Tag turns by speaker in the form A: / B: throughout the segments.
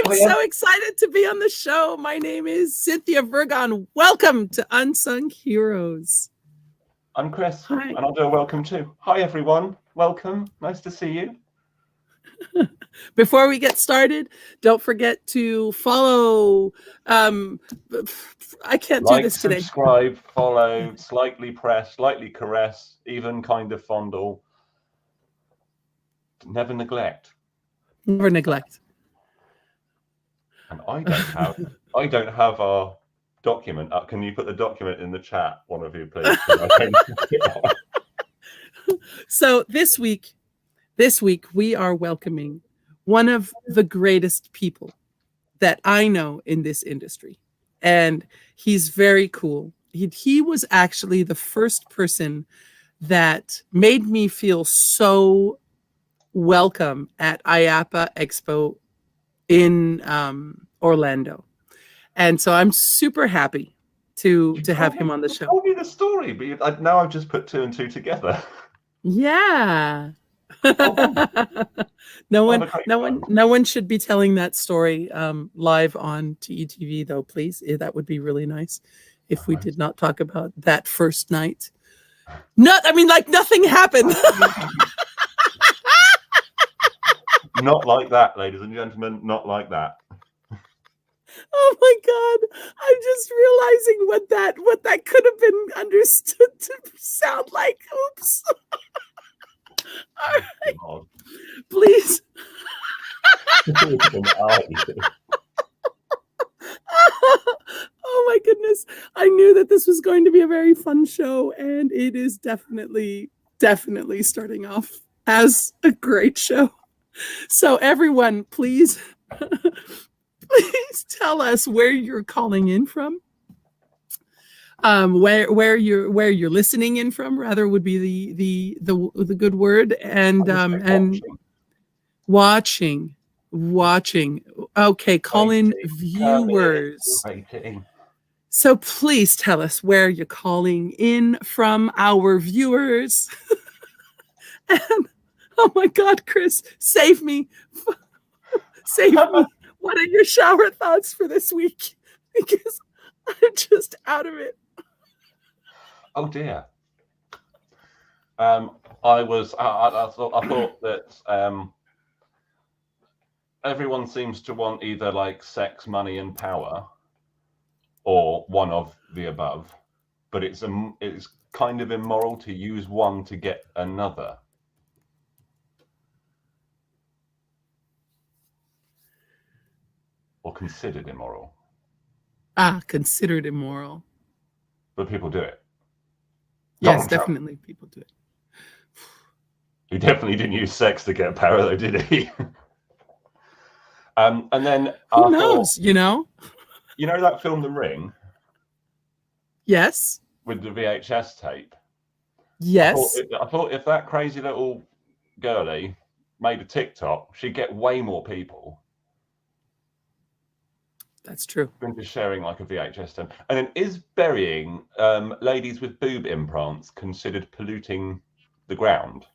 A: I'm so excited to be on the show. My name is Cynthia Virgon. Welcome to Unsung Heroes.
B: I'm Chris.
A: Hi.
B: And I'll do a welcome too. Hi, everyone. Welcome. Nice to see you.
A: Before we get started, don't forget to follow. I can't do this today.
B: Subscribe, follow, slightly press, slightly caress, even kind of fondle. Never neglect.
A: Never neglect.
B: And I don't have our document up. Can you put the document in the chat, one of you, please?
A: So this week we are welcoming one of the greatest people that I know in this industry. And he's very cool. He was actually the first person that made me feel so welcome at IAAPA Expo in Orlando. And so I'm super happy to have him on the show.
B: You told me the story, but now I've just put two and two together.
A: Yeah. No one should be telling that story live on TETV though, please. That would be really nice if we did not talk about that first night. Nothing happened.
B: Not like that, ladies and gentlemen, not like that.
A: Oh my God. I'm just realizing what that could have been understood to sound like. Oops. All right.
B: God.
A: Please. Oh my goodness. I knew that this was going to be a very fun show, and it is definitely starting off as a great show. So everyone, please tell us where you're calling in from. Where you're listening in from, rather, would be the good word, and watching. Okay, call in viewers. So please tell us where you're calling in from, our viewers. And oh my God, Chris, save me. Save me. What are your shower thoughts for this week? Because I'm just out of it.
B: Oh dear. I thought that everyone seems to want either like sex, money, and power, or one of the above. But it's kind of immoral to use one to get another. Or considered immoral.
A: Considered immoral.
B: But people do it.
A: Yes, definitely people do it.
B: He definitely didn't use sex to get power, though, did he? And then
A: who knows? You know
B: that film, The Ring.
A: Yes.
B: With the VHS tape.
A: Yes.
B: I thought if that crazy little girlie made a TikTok, she'd get way more people.
A: That's true.
B: Than just sharing like a VHS tape. And then, is burying ladies with boob implants considered polluting the ground?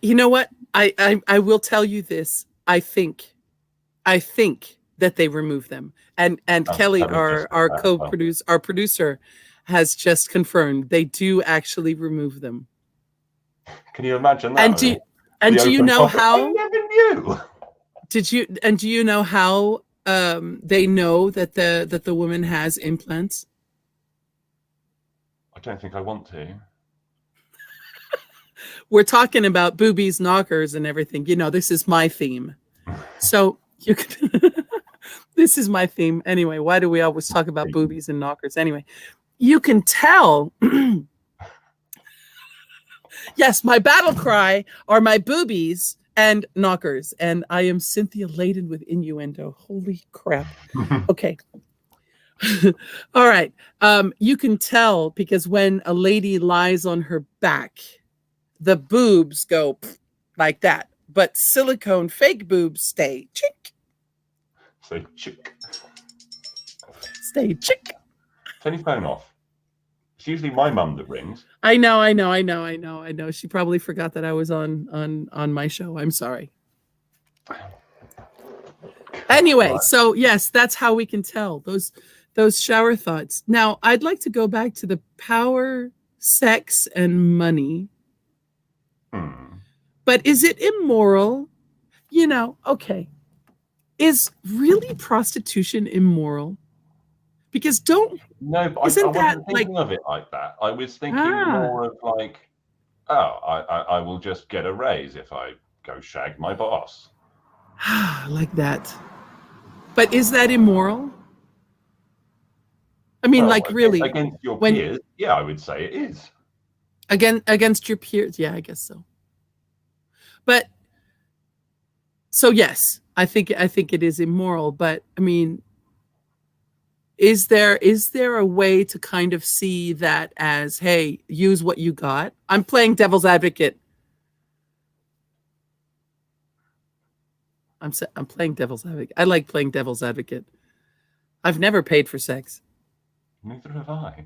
A: You know what? I will tell you this. I think that they remove them. And Kelly, our co-producer, our producer, has just confirmed they do actually remove them.
B: Can you imagine that?
A: Do you know how?
B: I never knew.
A: Do you know how they know that the woman has implants?
B: I don't think I want to.
A: We're talking about boobies, knockers, and everything. This is my theme. So you can. This is my theme anyway. Why do we always talk about boobies and knockers? Anyway, you can tell. Yes, my battle cry are my boobies and knockers, and I am Cynthia laden with innuendo. Holy crap. Okay. All right. You can tell because when a lady lies on her back, the boobs go like that, but silicone fake boobs stay chick.
B: Say chick.
A: Stay chick.
B: Turn your phone off. It's usually my mum that rings.
A: I know. She probably forgot that I was on my show. I'm sorry. Anyway,
B: Right.
A: so yes, that's how we can tell those shower thoughts. Now, I'd like to go back to the power, sex, and money. But is it immoral? Okay. Is really prostitution immoral? Because
B: No, but I
A: isn't that
B: wasn't thinking of it like that. I was thinking more of like, I will just get a raise if I go shag my boss.
A: like that. But is that immoral? I mean,
B: Well,
A: like really
B: against your peers, yeah, I would say it is.
A: Against your peers, yeah, I guess so. But so yes, I think it is immoral. But I mean, is there a way to kind of see that as, hey, use what you got? I'm playing devil's advocate. I'm playing devil's advocate. I like playing devil's advocate. I've never paid for sex.
B: Neither have I.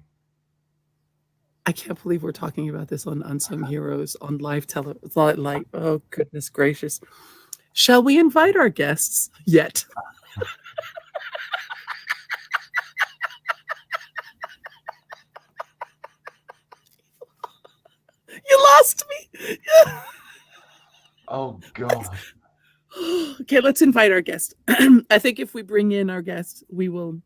A: I can't believe we're talking about this on Unsung Heroes on live television. Like, oh goodness gracious! Shall we invite our guests yet? You lost me.
B: Oh God.
A: Okay, let's invite our guest. I think if we bring in our guest, we will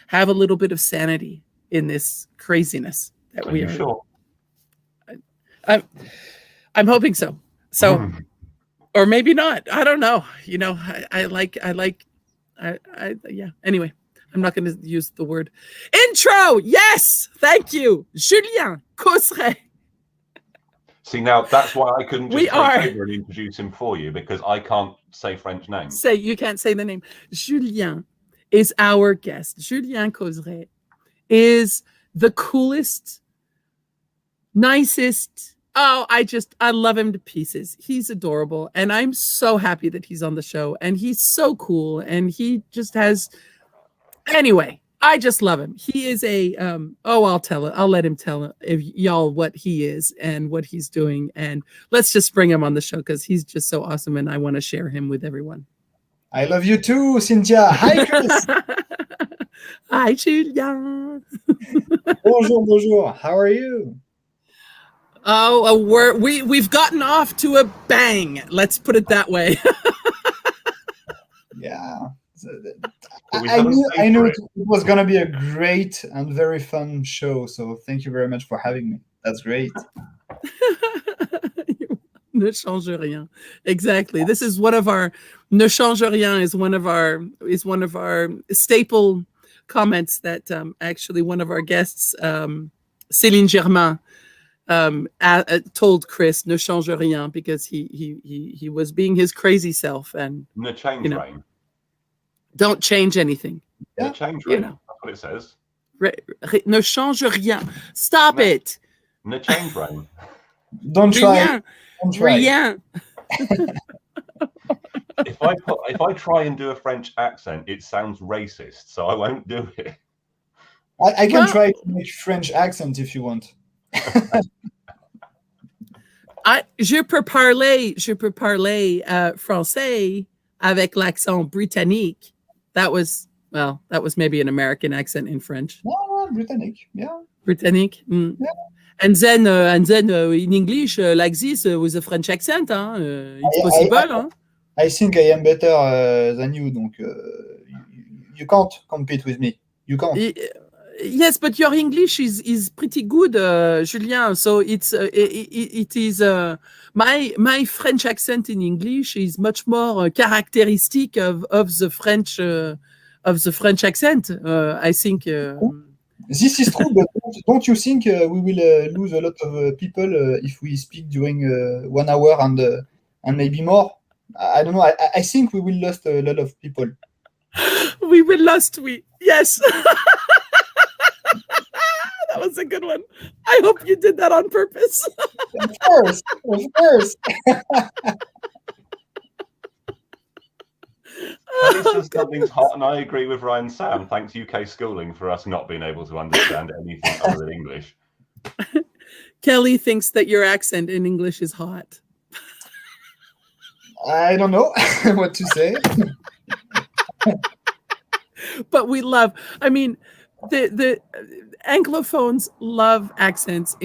A: have a little bit of sanity in this craziness that we are.
B: Sure?
A: I'm hoping so. So, or maybe not. I don't know. Yeah. Anyway, I'm not going to use the word intro. Yes, thank you, Julien Causeret.
B: See, now that's why I couldn't just take over and introduce him for you, because I can't say French names.
A: You can't say the name. Julien is our guest. Julien Causeret is the coolest, nicest. Oh, I love him to pieces. He's adorable. And I'm so happy that he's on the show. And he's so cool. And he just has, anyway, I just love him. He is I'll let him tell y'all what he is and what he's doing. And let's just bring him on the show because he's just so awesome. And I want to share him with everyone.
C: I love you too, Cynthia. Hi, Chris.
A: Hi, Julien.
C: Bonjour. How are you?
A: Oh, we've gotten off to a bang. Let's put it that way.
C: Yeah. I knew it was going to be a great and very fun show. So thank you very much for having me. That's great.
A: Ne change rien. Exactly. This is one of our ne change rien is one of our staple comments that actually one of our guests, Céline Germain, told Chris ne change rien because he was being his crazy self and
B: Ne change rain.
A: Don't change anything.
B: Yeah. Ne change rain. That's what it says.
A: Ne change rien. Stop it.
B: Ne change rain.
C: Don't try. Don't try.
A: Rien.
B: If I try and do a French accent, it sounds racist, so I won't do it.
C: I can try to make French accent if you want.
A: Je peux parler français avec l'accent britannique. That was maybe an American accent in French.
C: No, Britannic, yeah.
A: Britannic. Mm. Yeah. And then in English, like this with a French accent, it's possible.
C: I think I am better than you, donc you can't compete with me. You can't.
A: Yes, but your English is pretty good, Julien. So it is my French accent in English is much more characteristic of the French accent. I think.
C: This is true, but don't you think we will lose a lot of people if we speak during 1 hour and maybe more? I don't know. I think we will lose a lot of people.
A: We will lust. Yes. That was a good one. I hope you did that on purpose.
C: Of course.
B: Kelly says something's hot, and I agree with Ryan Sam. Thanks UK schooling for us not being able to understand anything other than English.
A: Kelly thinks that your accent in English is hot.
C: I don't know what to say.
A: But we love, I mean, the Anglophones love accents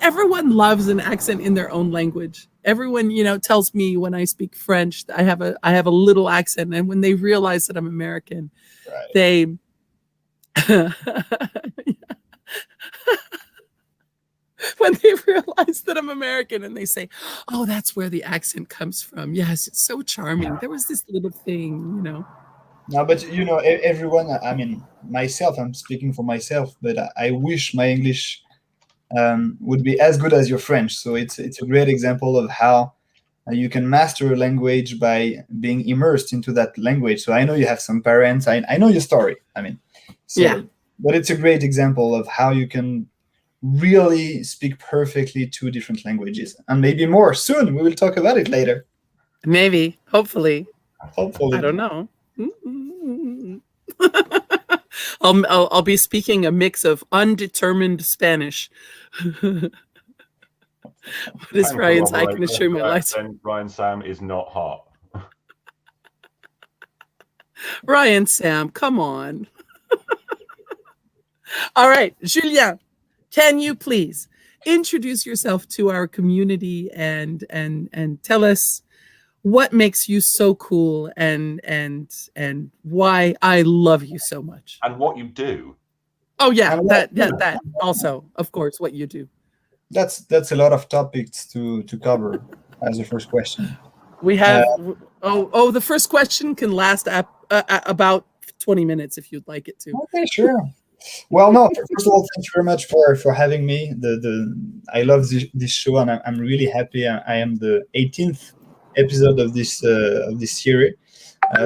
A: everyone loves an accent in their own language. Everyone, tells me when I speak French, I have a little accent. And when they realize that I'm American,
C: Right.
A: they, when they realize that I'm American and they say, oh, that's where the accent comes from. Yes, it's so charming. There was this little thing,
C: No, but everyone. I mean, myself. I'm speaking for myself, but I wish my English would be as good as your French. So it's a great example of how you can master a language by being immersed into that language. So I know you have some parents. I know your story.
A: Yeah.
C: But it's a great example of how you can really speak perfectly two different languages, and maybe more soon. We will talk about it later.
A: Maybe, hopefully.
C: Hopefully.
A: I don't know. I'll be speaking a mix of undetermined Spanish. What is Ryan's? I can assure my life.
B: Ryan Sam is not hot.
A: Ryan Sam, come on. All right, Julien, can you please introduce yourself to our community and tell us what makes you so cool and why I love you so much?
B: And what you do.
A: Oh yeah, that also, of course, what you do.
C: That's a lot of topics to cover as the first question.
A: We have the first question can last about 20 minutes if you'd like it to.
C: Okay, sure. Well, no. First of all, thank you very much for having me. I love this show, and I'm really happy. I am the 18th episode of this series.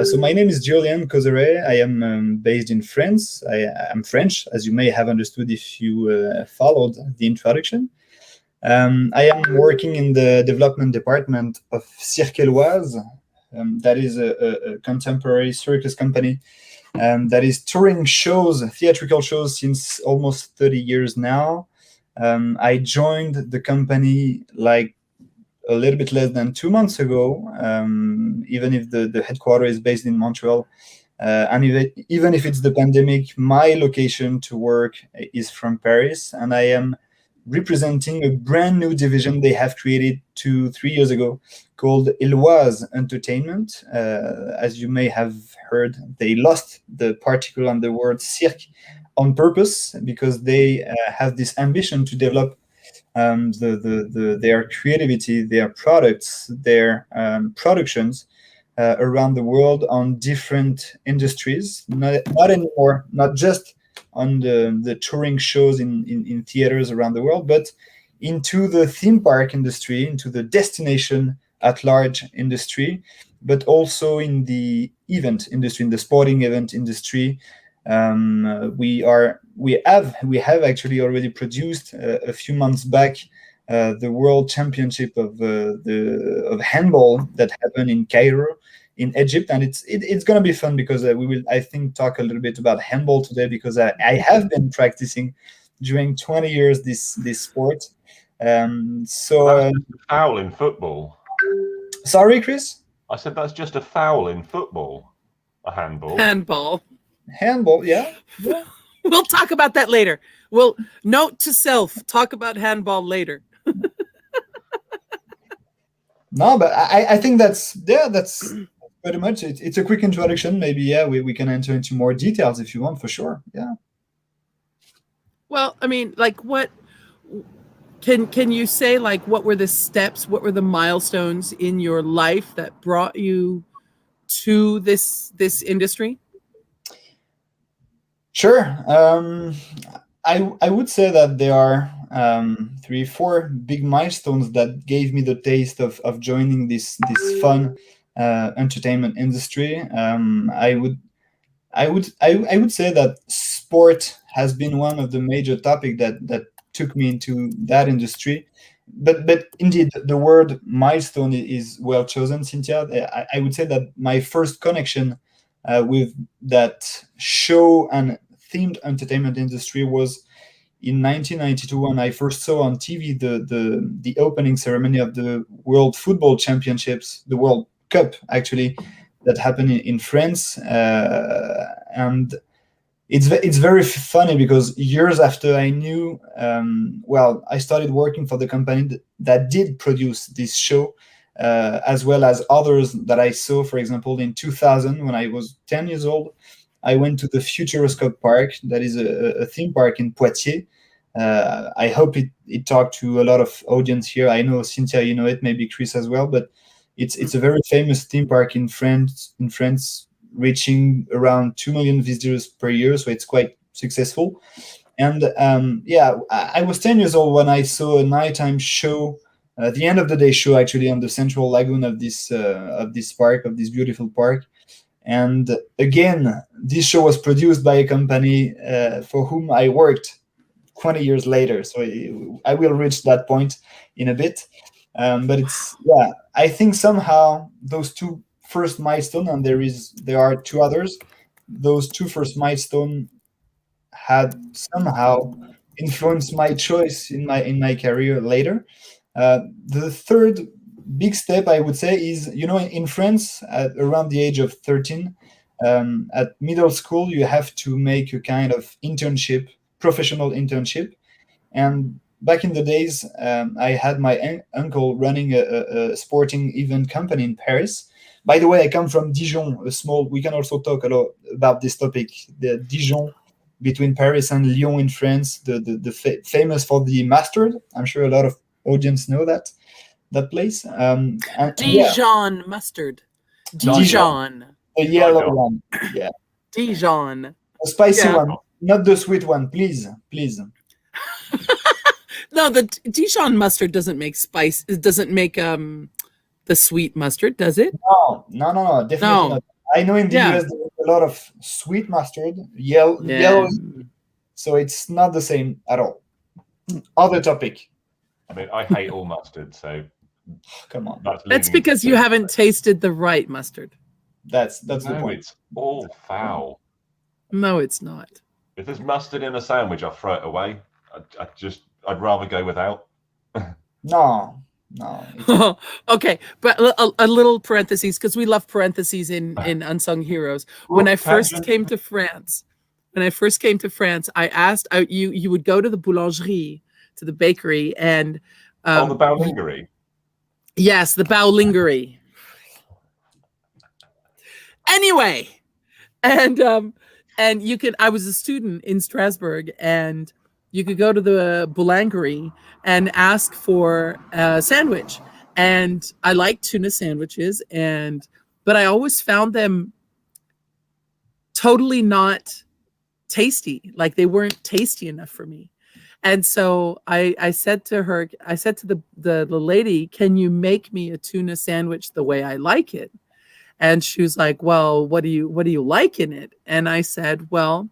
C: So my name is Julien Causeret. I am based in France. I'm French, as you may have understood if you followed the introduction. I am working in the development department of Cirque Éloize. That is a contemporary circus company that is touring shows, theatrical shows, since almost 30 years now. I joined the company like a little bit less than 2 months ago, even if the headquarters is based in Montreal. And even if it's the pandemic, my location to work is from Paris, and I am representing a brand new division they have created 2-3 years ago called Éloize Entertainment. As you may have heard, they lost the particle on the word cirque on purpose because they have this ambition to develop their creativity, their products, their productions around the world on different industries. Not anymore, not just on the touring shows in theaters around the world, but into the theme park industry, into the destination at large industry, but also in the event industry, in the sporting event industry. We have actually already produced a few months back the World Championship of handball that happened in Cairo, in Egypt, and it's gonna be fun because we will, I think, talk a little bit about handball today because I have been practicing during 20 years this sport. So
B: that's just a foul in football.
C: Sorry, Chris.
B: I said that's just a foul in football. A handball.
C: Handball, yeah.
A: We'll talk about that later. Well, note to self: talk about handball later.
C: No, but I think that's pretty much it. It's a quick introduction. Maybe we can enter into more details if you want, for sure. Yeah.
A: Well, I mean, like, what can you say? Like, what were the steps? What were the milestones in your life that brought you to this industry?
C: Sure. I would say that there are 3-4 big milestones that gave me the taste of joining this fun entertainment industry. I would say that sport has been one of the major topic that took me into that industry. But indeed, the word milestone is well chosen, Cynthia. I would say that my first connection with that show and themed entertainment industry was in 1992 when I first saw on TV the opening ceremony of the World Football Championships, the World Cup actually, that happened in France, and it's very funny because years after I knew, I started working for the company that did produce this show, as well as others that I saw. For example, in 2000, when I was 10 years old, I went to the Futuroscope Park, that is a theme park in Poitiers. I hope it talked to a lot of audience here. I know, Cynthia, you know it, maybe Chris as well, but it's a very famous theme park in France, reaching around 2 million visitors per year, so it's quite successful. And I was 10 years old when I saw a nighttime show, the end of the day show actually, on the central lagoon of this park, of this beautiful park. And again, this show was produced by a company for whom I worked 20 years later. So I will reach that point in a bit. But I think somehow those two first milestone, and there are two others, those two first milestone had somehow influenced my choice in my career later. The third big step, I would say, is, in France, around the age of 13, at middle school, you have to make a kind of internship, professional internship. And back in the days, I had my uncle running a sporting event company in Paris. By the way, I come from Dijon, we can also talk a lot about this topic, the Dijon, between Paris and Lyon in France, the famous for the mustard. I'm sure a lot of audience know that place.
A: Dijon mustard. Dijon.
C: The yellow one. Yeah.
A: Dijon.
C: The spicy one, not the sweet one, please.
A: No, the Dijon mustard doesn't make spice. It doesn't make the sweet mustard, does it?
C: No, definitely not. I know in the US there's a lot of sweet mustard, yellow, so it's not the same at all. Other topic.
B: I mean, I hate all mustard, so
C: come on.
A: That's because you haven't tasted the right mustard.
C: That's the point.
B: It's all foul.
A: No, it's not.
B: If there's mustard in a sandwich, I'll throw it away. I'd rather go without.
C: No.
A: Okay, but a little parentheses, because we love parentheses in Unsung Heroes. When I first came to France, I asked you would go to the boulangerie, to the bakery, and
B: the Bowlingery.
A: Yes, the Bowlingery. Anyway, and you could. I was a student in Strasbourg, and you could go to the Boulangerie and ask for a sandwich. And I like tuna sandwiches, but I always found them totally not tasty. Like, they weren't tasty enough for me. And so I said to the lady, "Can you make me a tuna sandwich the way I like it?" And she was like, "Well, what do you like in it?" And I said, "Well,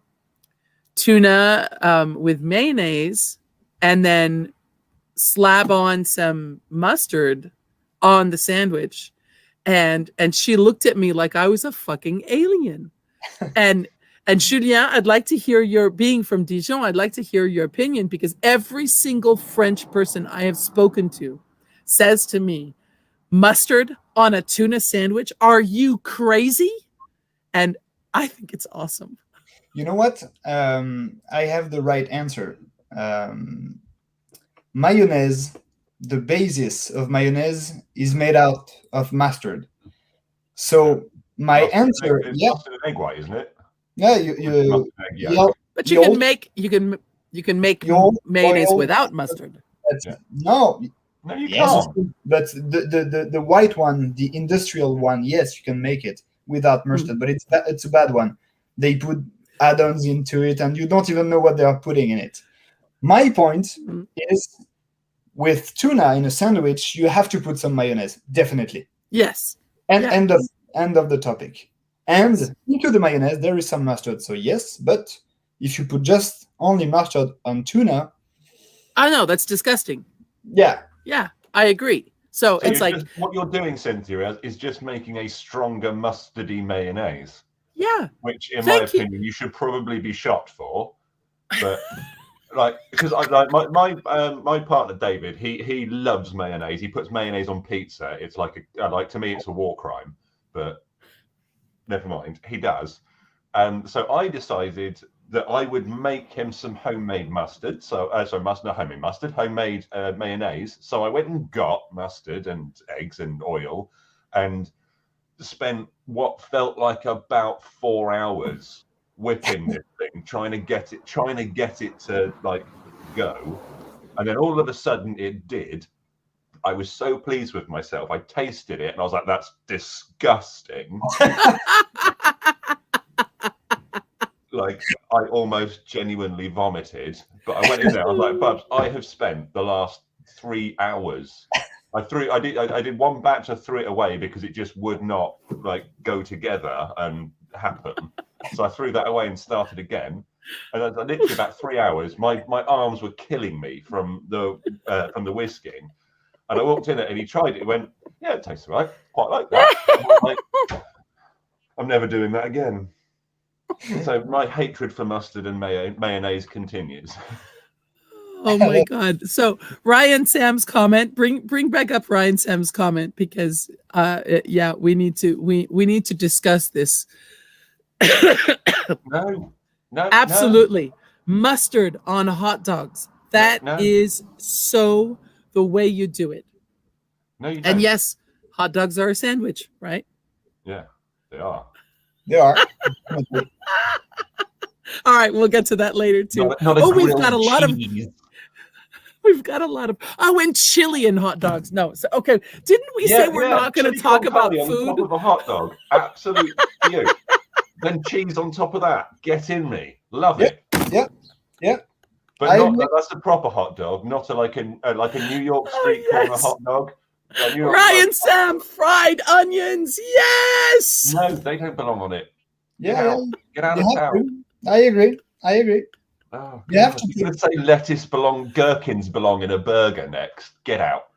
A: tuna with mayonnaise, and then slab on some mustard on the sandwich." And she looked at me like I was a fucking alien. And Julien, I'd like to hear being from Dijon, I'd like to hear your opinion, because every single French person I have spoken to says to me, "Mustard on a tuna sandwich? Are you crazy?" And I think it's awesome.
C: You know what? I have the right answer. Mayonnaise, the basis of mayonnaise is made out of mustard. So my answer,
B: mustard and egg white, isn't it?
C: Yeah,
A: but you can make mayonnaise without mustard.
C: No,
B: you can't.
C: But the white one, the industrial one, yes, you can make it without mustard, but it's a bad one. They put add-ons into it, and you don't even know what they are putting in it. My point is, with tuna in a sandwich, you have to put some mayonnaise, definitely.
A: Yes.
C: And
A: Yeah.
C: end of the topic. And into the mayonnaise, there is some mustard. So yes, but if you put just only mustard on tuna,
A: I know, that's disgusting.
C: yeah.
A: Yeah, I agree. So it's like
B: what you're doing, Cynthia, is just making a stronger mustardy mayonnaise.
A: Yeah.
B: Which, in my opinion, you should probably be shot for. But like, because I like my partner David, he loves mayonnaise. He puts mayonnaise on pizza. It's like to me, it's a war crime. But never mind, he does. So I decided that I would make him some homemade mustard. So, not homemade mustard, homemade mayonnaise. So I went and got mustard and eggs and oil, and spent what felt like about 4 hours whipping this thing, trying to get it to like go. And then all of a sudden it did. I was so pleased with myself. I tasted it and I was like, that's disgusting. Like, I almost genuinely vomited. But I went in there, I was like, Bubs, I have spent the last 3 hours. I did one batch, I threw it away because it just would not like go together and happen. So I threw that away and started again. And I literally about 3 hours, my arms were killing me from the whisking. And I walked in it and he tried it. He went, yeah, it tastes all right. Quite like that. I'm never doing that again. So my hatred for mustard and mayonnaise continues.
A: Oh my God. So Ryan Sam's comment, bring back up Ryan Sam's comment, because yeah, we need to discuss this.
B: No.
A: Absolutely. Mustard on hot dogs. That is so the way you do it.
B: No, you don't.
A: And yes, hot dogs are a sandwich, right?
B: Yeah, they are.
C: They are.
A: All right, we'll get to that later too. We've got a lot of and chili and hot dogs. No, so okay. Didn't we say we're not going to talk about food?
B: On top of a hot dog, absolutely. Then cheese on top of that. Get in me, love it.
C: Yeah.
B: But that's a proper hot dog, not like a New York street corner hot dog.
A: Ryan Sam, fried onions. Yes.
B: No, they don't belong on it.
C: Yeah.
B: Get out of town.
C: I agree.
B: Oh,
C: you have to.
B: You're going to say gherkins belong in a burger next. Get out.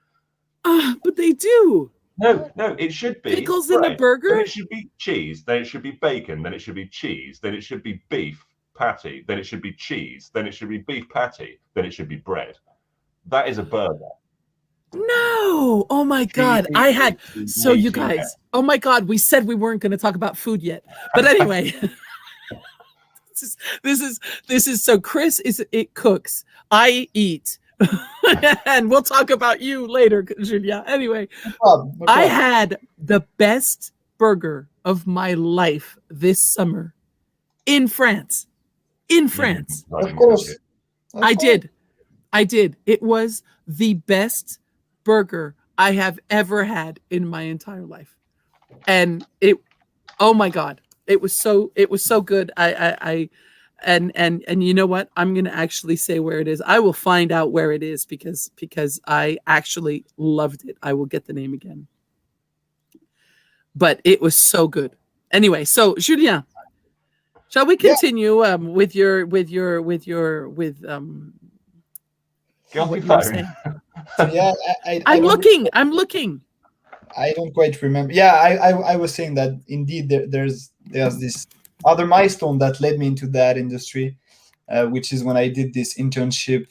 A: But they do.
B: No, it should be
A: pickles
B: bread,
A: in a burger.
B: Then it should be cheese. Then it should be bacon. Then it should be cheese. Then it should be beef patty. Then it should be cheese. Then it should be beef patty. Then it should be bread. That is a burger.
A: No. Oh my God. You guys. Oh my God. We said we weren't going to talk about food yet. But anyway. This is so Chris it cooks. I eat. And we'll talk about you later, Julien. Anyway, no problem. I had the best burger of my life this summer in France.
C: Of course.
A: I did. It was the best burger I have ever had in my entire life. And oh my God, it was so good. And you know what? I'm going to actually say where it is. I will find out where it is because I actually loved it. I will get the name again. But it was so good. Anyway, so Julien, shall we continue with
B: Guilty phone.
C: Yeah,
A: I'm looking.
C: I don't quite remember. Yeah, I was saying that indeed there's this other milestone that led me into that industry, which is when I did this internship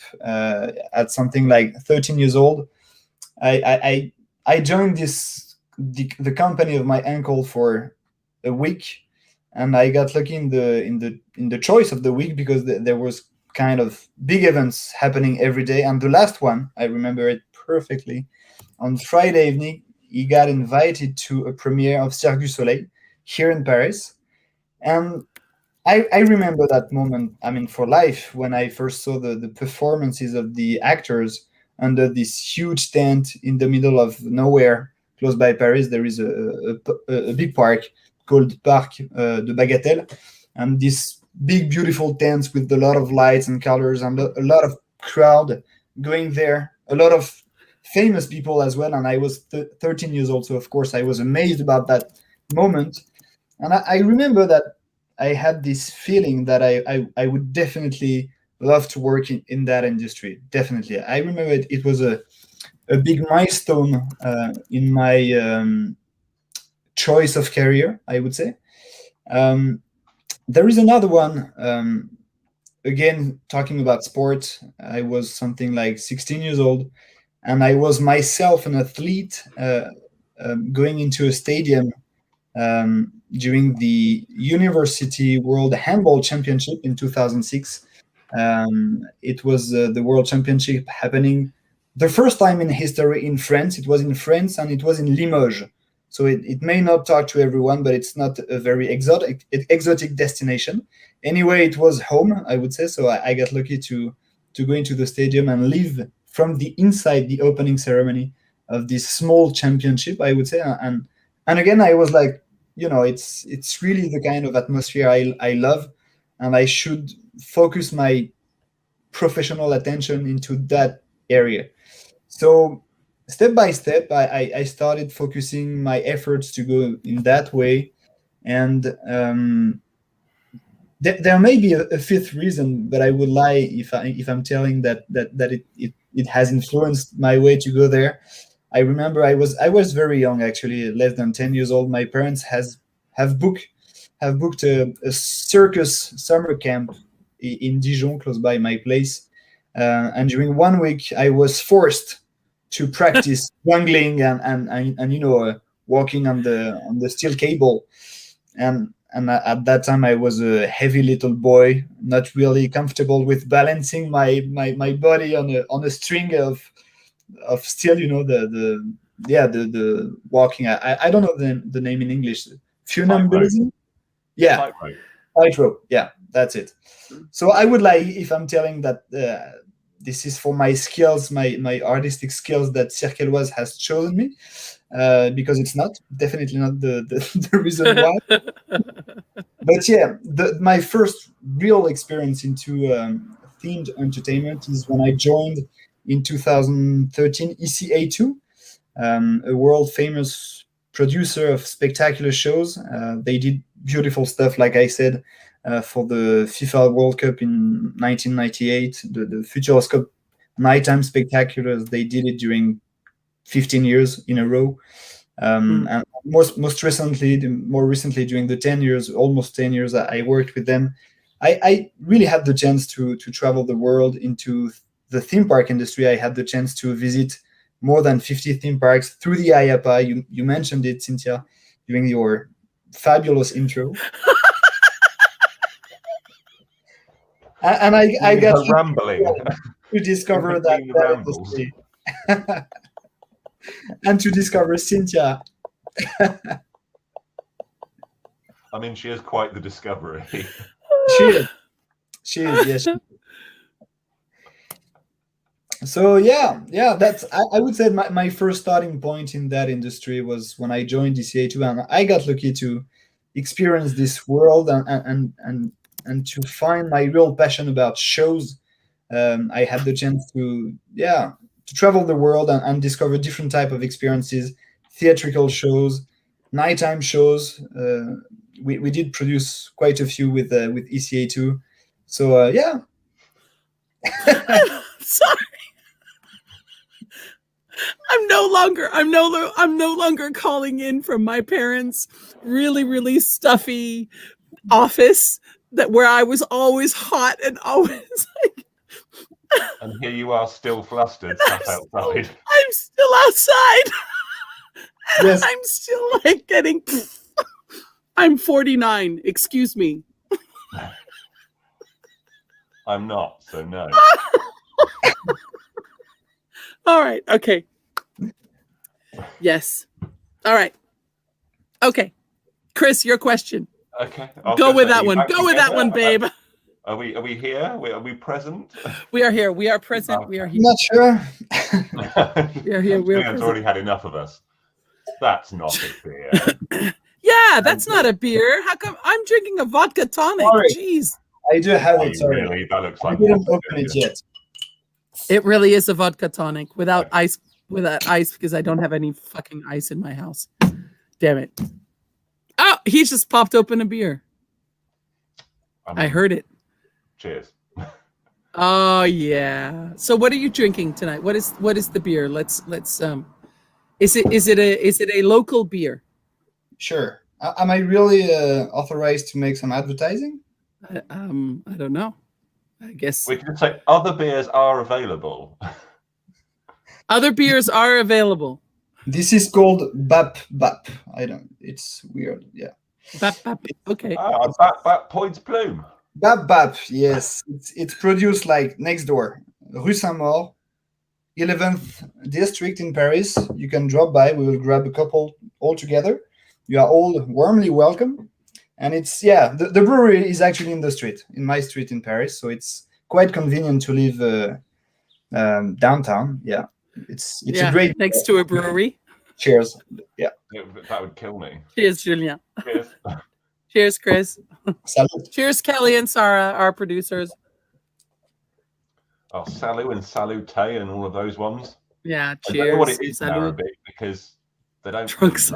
C: at something like 13 years old. I joined the company of my uncle for a week, and I got lucky in the choice of the week because there was kind of big events happening every day. And the last one, I remember it perfectly. On Friday evening, he got invited to a premiere of Cirque du Soleil here in Paris. And I remember that moment, I mean, for life, when I first saw the performances of the actors under this huge tent in the middle of nowhere, close by Paris. There is a big park called Parc de Bagatelle. And this big, beautiful tents with a lot of lights and colors and a lot of crowd going there, a lot of famous people as well. And I was 13 years old, so of course I was amazed about that moment. And I remember that I had this feeling that I would definitely love to work in that industry. Definitely. I remember it was a big milestone in my choice of career, I would say. There is another one. Again, talking about sport, I was something like 16 years old, and I was myself an athlete going into a stadium during the University World Handball Championship in 2006. It was the World Championship happening the first time in history in France. It was in France, and it was in Limoges. So it may not talk to everyone, but it's not a very exotic destination. Anyway, it was home, I would say. So I got lucky to go into the stadium and live from the inside the opening ceremony of this small championship, I would say. And again, I was like, it's really the kind of atmosphere I love, and I should focus my professional attention into that area. So step by step, I started focusing my efforts to go in that way. And there may be a fifth reason, but I would lie if I'm telling that it has influenced my way to go there. I remember I was very young, actually, less than 10 years old. My parents have booked a circus summer camp in Dijon, close by my place. And during 1 week, I was forced to practice jungling and walking on the steel cable. And at that time, I was a heavy little boy, not really comfortable with balancing my body on a string of steel. The walking. I don't know the name in English. Funambulism. Yeah, tightrope. Yeah, that's it. So I would lie if I'm telling that this is for my skills, my artistic skills, that Cirque Éloize has chosen me, because it's definitely not the reason why. But yeah, my first real experience into themed entertainment is when I joined in 2013 ECA2, a world famous producer of spectacular shows. They did beautiful stuff, like I said, for the FIFA World Cup in 1998, the Futuroscope nighttime spectaculars. They did it during 15 years in a row. And more recently, during the almost 10 years I worked with them, I really had the chance to travel the world into the theme park industry. I had the chance to visit more than 50 theme parks through the IAPA. You mentioned it, Cynthia, during your fabulous intro. And I got
B: rambling
C: to discover that industry. And to discover Cynthia.
B: I mean, she is quite the discovery.
C: She is, yes. So yeah, that's I would say my first starting point in that industry was when I joined DCA2, and I got lucky to experience this world and to find my real passion about shows. I had the chance to travel the world and discover different type of experiences, theatrical shows, nighttime shows. We did produce quite a few with ECA2. So yeah.
A: Sorry. I'm no longer calling in from my parents' really, really stuffy office where I was always hot and always like.
B: And here you are, still flustered, sat outside.
A: I'm still outside.
C: Yes.
A: I'm still like getting. I'm 49. Excuse me.
B: I'm not, so no.
A: All right. Okay. Yes. All right. Okay. Chris, your question.
B: Okay.
A: Go with that one. Go with that one, babe.
B: Are we here? Are we present?
A: We are here. We are present. We are here.
C: Not sure.
A: We are here. We are
B: Julian's already had enough of us. That's not a beer.
A: Yeah, that's not a beer. How come I'm drinking a vodka tonic?
C: Sorry.
A: Jeez.
C: I do have
B: Oh,
C: it. Sorry,
B: really? That looks
C: I
B: like
C: didn't
B: water,
C: open it
B: yeah.
C: yet.
A: It really is a vodka tonic without ice. Without ice, because I don't have any fucking ice in my house. Damn it! Oh, he just popped open a beer. I heard it.
B: Cheers.
A: Oh yeah. So what are you drinking tonight? What is the beer? Let's is it a local beer?
C: Sure. Am I really authorized to make some advertising?
A: I don't know. I guess
B: We can say other beers are available.
A: other beers are available.
C: This is called BAP BAP. I don't. It's weird. Yeah.
A: Bap, bap. Okay.
B: Back points plume.
C: BAP BAP. Yes. It's produced like next door, Rue Saint-Maur, 11th district in Paris. You can drop by. We will grab a couple all together. You are all warmly welcome. And it's the brewery is actually in the street, in my street in Paris, so it's quite convenient to live downtown. Yeah, it's a great
A: next to a brewery.
C: Cheers. Yeah,
B: that would kill me.
A: Cheers, Julien.
B: Cheers.
A: Cheers, Chris.
C: Salut.
A: Cheers, Kelly and Sarah, our producers.
B: Oh, salut and salute and all of those ones.
A: Yeah,
B: I
A: cheers.
B: don't know what it is in
A: Salut.
B: Arabic because they don't.
A: Drunks.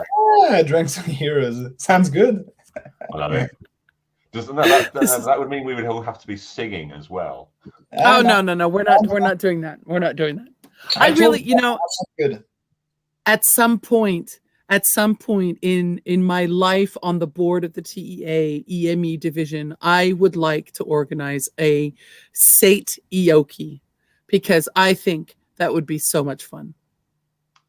C: Unsung Heroes. Sounds good.
B: I love it. That would mean we would all have to be singing as well.
A: Oh no. We're not doing that. We're not doing that. I really,
C: good.
A: At some point in my life on the board of the TEA EME division, I would like to organize a Sate Ioki because I think that would be so much fun.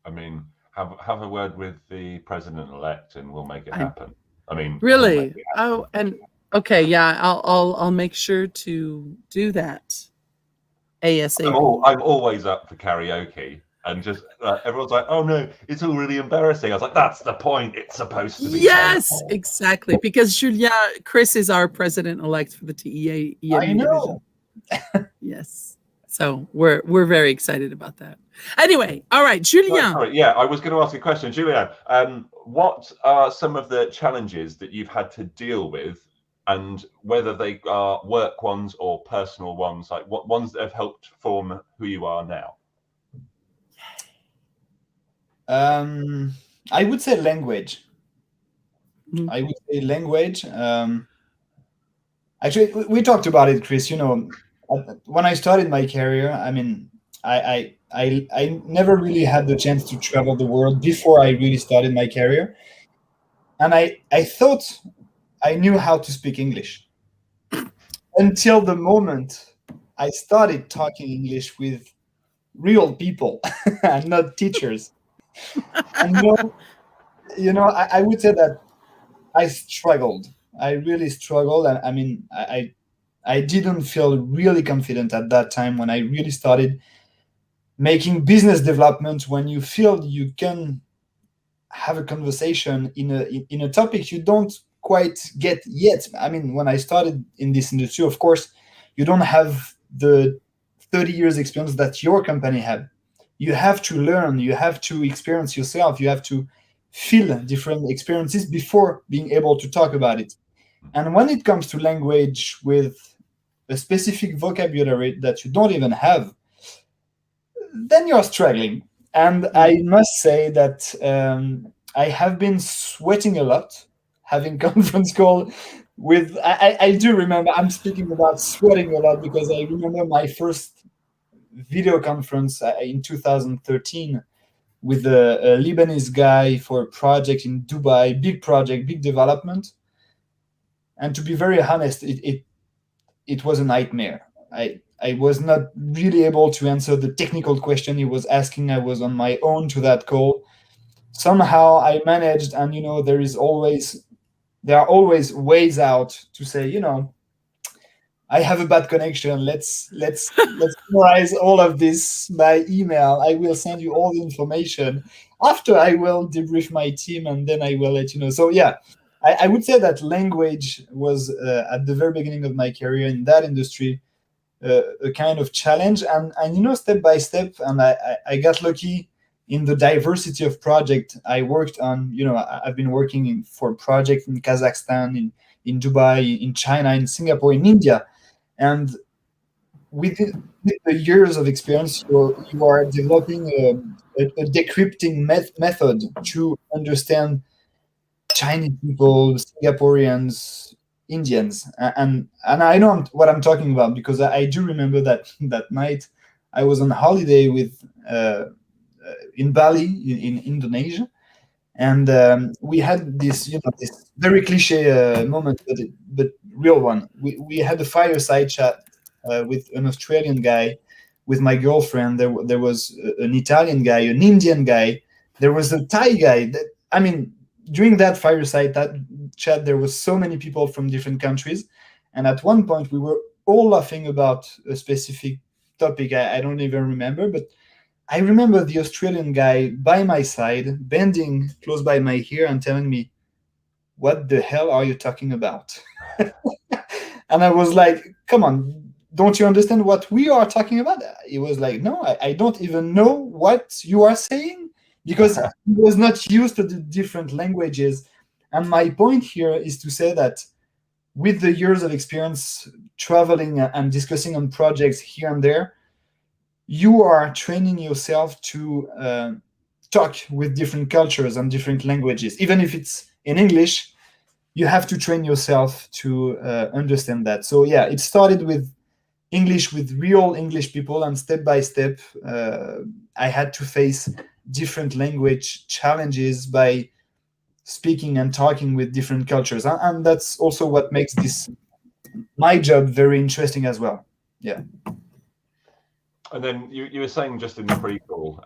B: I mean, have a word with the president-elect and we'll make it happen. I mean,
A: really? Oh, and okay, yeah, I'll make sure to do that. ASAP.
B: I'm always up for karaoke, and just everyone's like, "Oh no, it's all really embarrassing." I was like, "That's the point. It's supposed to be."
A: Yes, exactly. Because Chris is our president-elect for the TEA EME
C: I know.
A: division. Yes. So we're very excited about that. Anyway, all right, Julien.
B: Sorry, yeah, I was going to ask you a question, Julien. What are some of the challenges that you've had to deal with, and whether they are work ones or personal ones, like what ones that have helped form who you are now?
C: I would say language.
A: Mm-hmm.
C: I would say language. Actually, we talked about it, Chris. When I started my career, I mean, I never really had the chance to travel the world before I really started my career. And I thought I knew how to speak English until the moment I started talking English with real people and not teachers. And I would say that I struggled. I really struggled. And I mean, I didn't feel really confident at that time when I really started making business development, when you feel you can have a conversation in a topic you don't quite get yet. I mean, when I started in this industry, of course, you don't have the 30 years experience that your company had. You have to learn, you have to experience yourself, you have to feel different experiences before being able to talk about it. And when it comes to language with a specific vocabulary that you don't even have, then you're struggling. And I must say that I have been sweating a lot, having conference call with, I do remember, I'm speaking about sweating a lot because I remember my first video conference in 2013 with a Lebanese guy for a project in Dubai, big project, big development. And to be very honest, it was a nightmare. I was not really able to answer the technical question he was asking. I was on my own to that call. Somehow I managed, and there are always ways out to say, I have a bad connection. Let's summarize all of this by email. I will send you all the information. After I will debrief my team, and then I will let you know. So yeah, I would say that language was at the very beginning of my career in that industry a kind of challenge, and step by step, and I got lucky in the diversity of project I worked on. I've been working for projects in Kazakhstan, in Dubai, in China, in Singapore, in India. And with the years of experience, you are developing a decrypting method to understand Chinese people, Singaporeans, Indians, and I know what I'm talking about, because I do remember that night I was on holiday with in Bali in Indonesia, and we had this this very cliche moment, but real one. We had a fireside chat with an Australian guy, with my girlfriend. There was an Italian guy, an Indian guy, there was a Thai guy. I mean, during that fireside chat, there was so many people from different countries, and at one point we were all laughing about a specific topic. I don't even remember, but I remember the Australian guy by my side, bending close by my ear and telling me, "What the hell are you talking about?" And I was like, "Come on, don't you understand what we are talking about?" He was like, "No, I don't even know what you are saying," because he was not used to the different languages. And my point here is to say that with the years of experience traveling and discussing on projects here and there, you are training yourself to talk with different cultures and different languages. Even if it's in English, you have to train yourself to understand that. So yeah, it started with English, with real English people, and step by step, I had to face different language challenges by speaking and talking with different cultures. And that's also what makes my job very interesting as well. Yeah.
B: And then you were saying just in the prequel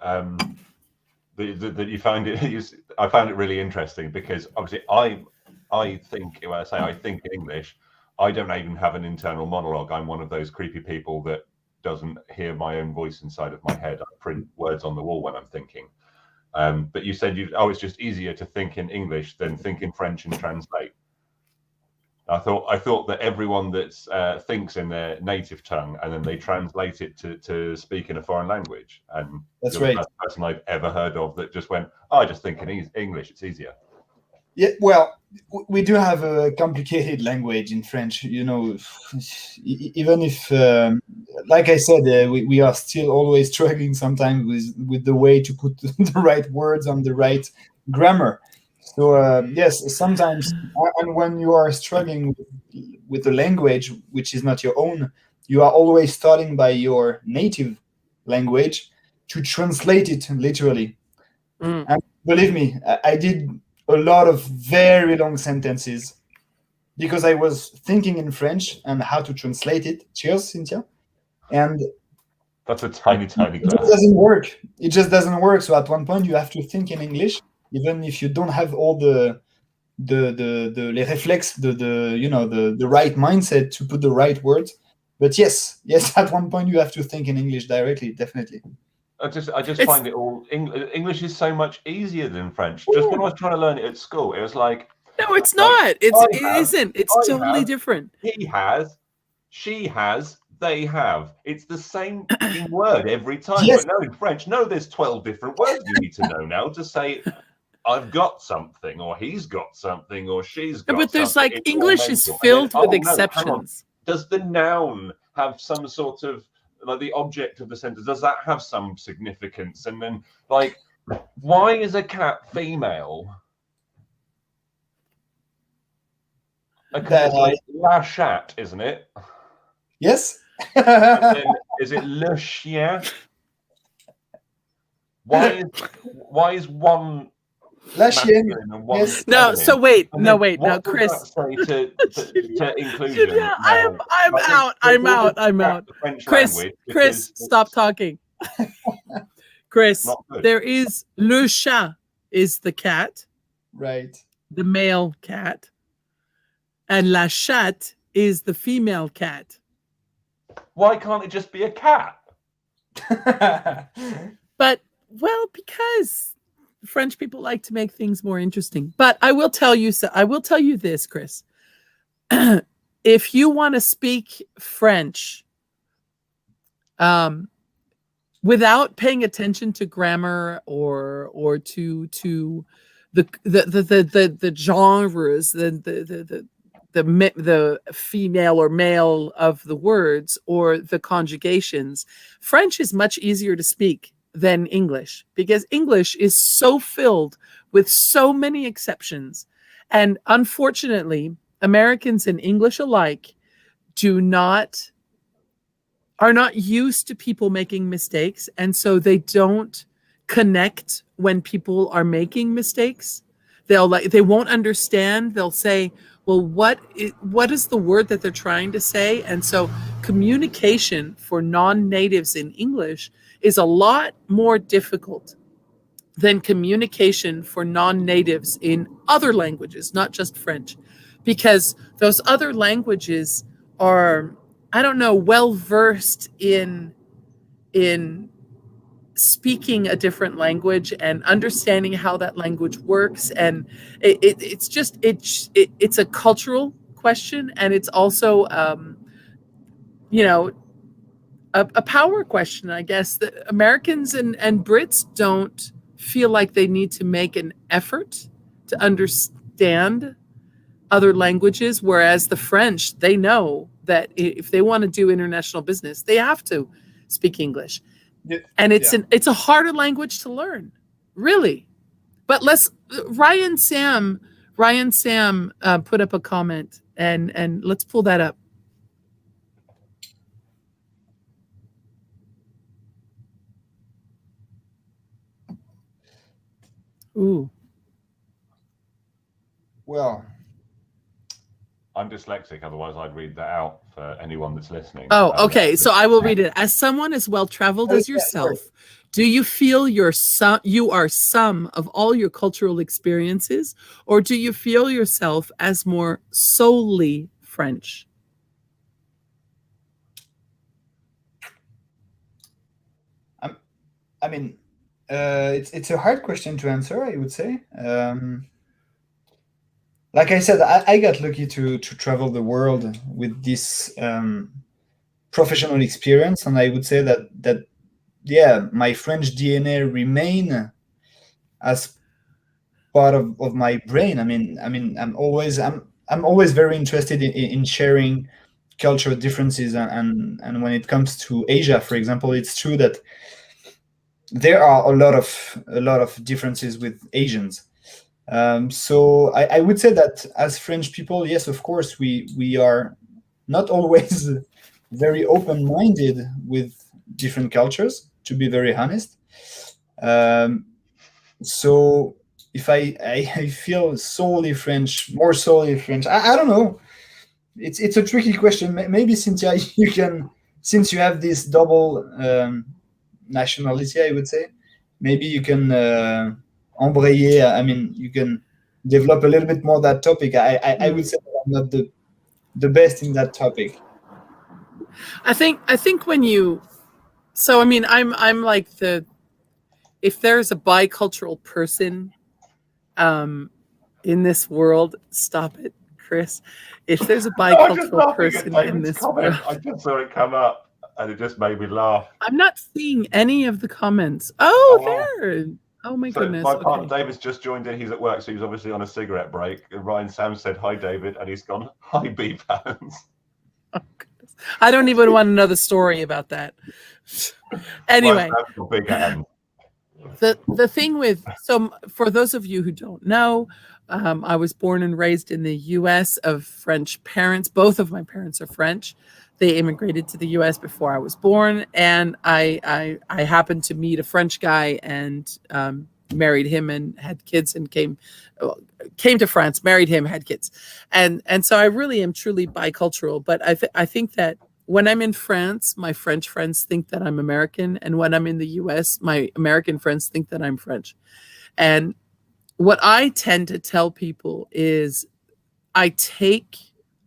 B: that you found it. I found it really interesting because obviously I think when I say I think in English, I don't even have an internal monologue. I'm one of those creepy people that doesn't hear my own voice inside of my head. I print words on the wall when I'm thinking. But you said it's just easier to think in English than think in French and translate. I thought that everyone that thinks in their native tongue and then they translate it to speak in a foreign language. And
C: that's
B: you're
C: right.
B: the first person I've ever heard of that just went, I just think in English, it's easier.
C: Yeah, well, we do have a complicated language in French, even if, like I said, we are still always struggling sometimes with the way to put the right words on the right grammar. So yes, sometimes, and when you are struggling with a language which is not your own, you are always starting by your native language to translate it literally. And believe me, I did a lot of very long sentences because I was thinking in French and how to translate it. Cheers, Cynthia. And
B: that's a tiny glass.
C: It just doesn't work. It just doesn't work. So at one point you have to think in English, even if you don't have all the les réflexes, the right mindset to put the right words. But yes, at one point you have to think in English directly, definitely.
B: I just find it all English is so much easier than French. Just when I was trying to learn it at school, it was like,
A: no, it's not. It isn't. It's totally different.
B: He has, she has, they have. It's the same word every time.
C: Yes.
B: But no, in French, there's 12 different words you need to know now to say I've got something, or he's got something, or she's got something.
A: But there's like English is filled with exceptions.
B: Does the noun have some sort of, like the object of the sentence, does that have some significance? And then, like, why is a cat female? Because it's like la chat, isn't it?
C: Yes.
B: Then, is it le chien? Why is one
C: la chienne?
B: Yes.
A: No. So wait. Now, Chris.
B: To inclusion.
A: Yeah, I'm out. Chris, stop talking. Chris, there is le chat is the cat,
C: right?
A: The male cat, and la chatte is the female cat.
B: Why can't it just be a cat?
A: But because French people like to make things more interesting. But I will tell you this, Chris. If you want to speak French, without paying attention to grammar or to the genres, the female or male of the words or the conjugations. French is much easier to speak than English because English is so filled with so many exceptions. And unfortunately, Americans and English alike are not used to people making mistakes. And so they don't connect when people are making mistakes. They won't understand. They'll say, well, what is the word that they're trying to say? And so communication for non-natives in English is a lot more difficult than communication for non-natives in other languages, not just French, because those other languages are, I don't know, well-versed in speaking a different language and understanding how that language works. And it's a cultural question. And it's also, a power question, I guess, that Americans and Brits don't feel like they need to make an effort to understand other languages, whereas the French, they know that if they want to do international business, they have to speak English.
C: Yeah.
A: And it's a harder language to learn, really. But Ryan Sam put up a comment, and let's pull that up. Ooh.
C: Well,
B: I'm dyslexic, otherwise I'd read that out for anyone that's listening.
A: Oh, okay. So I will read it. As someone as well-traveled as yourself, do you feel you are some of all your cultural experiences, or do you feel yourself as more solely French?
C: I mean, it's a hard question to answer, I would say. Like I said, I got lucky to travel the world with this professional experience, and I would say that yeah, my French DNA remain as part of my brain. I mean, I'm always very interested in sharing cultural differences, and when it comes to Asia, for example, it's true that there are a lot of differences with Asians. So I would say that as French people, yes, of course, we are not always very open-minded with different cultures, to be very honest. So if I feel solely French, more solely French, I don't know. It's a tricky question. Maybe, Cynthia, you can, since you have this double nationality, I would say, maybe you can embrayer. I mean, you can develop a little bit more that topic. I would say that I'm not the best in that topic.
A: I think when you, so I mean, I'm like if there's a bicultural person in this world, stop it, Chris. If there's a bicultural person in this world,
B: I just saw it come up and it just made me laugh.
A: I'm not seeing any of the comments. Oh, there. Oh my goodness.
B: My partner David's just joined in. He's at work, so he's obviously on a cigarette break. And Ryan Sam said, "Hi, David," and he's gone, "Hi, B-Pans."
A: Oh, goodness. I don't even want to know the story about that. Anyway, the thing with, so for those of you who don't know, I was born and raised in the U.S. of French parents. Both of my parents are French. They immigrated to the U.S. before I was born, and I happened to meet a French guy and married him and had kids and came to France, married him, had kids, and so I really am truly bicultural. But I think that when I'm in France, my French friends think that I'm American, and when I'm in the U.S., my American friends think that I'm French. And what I tend to tell people is I take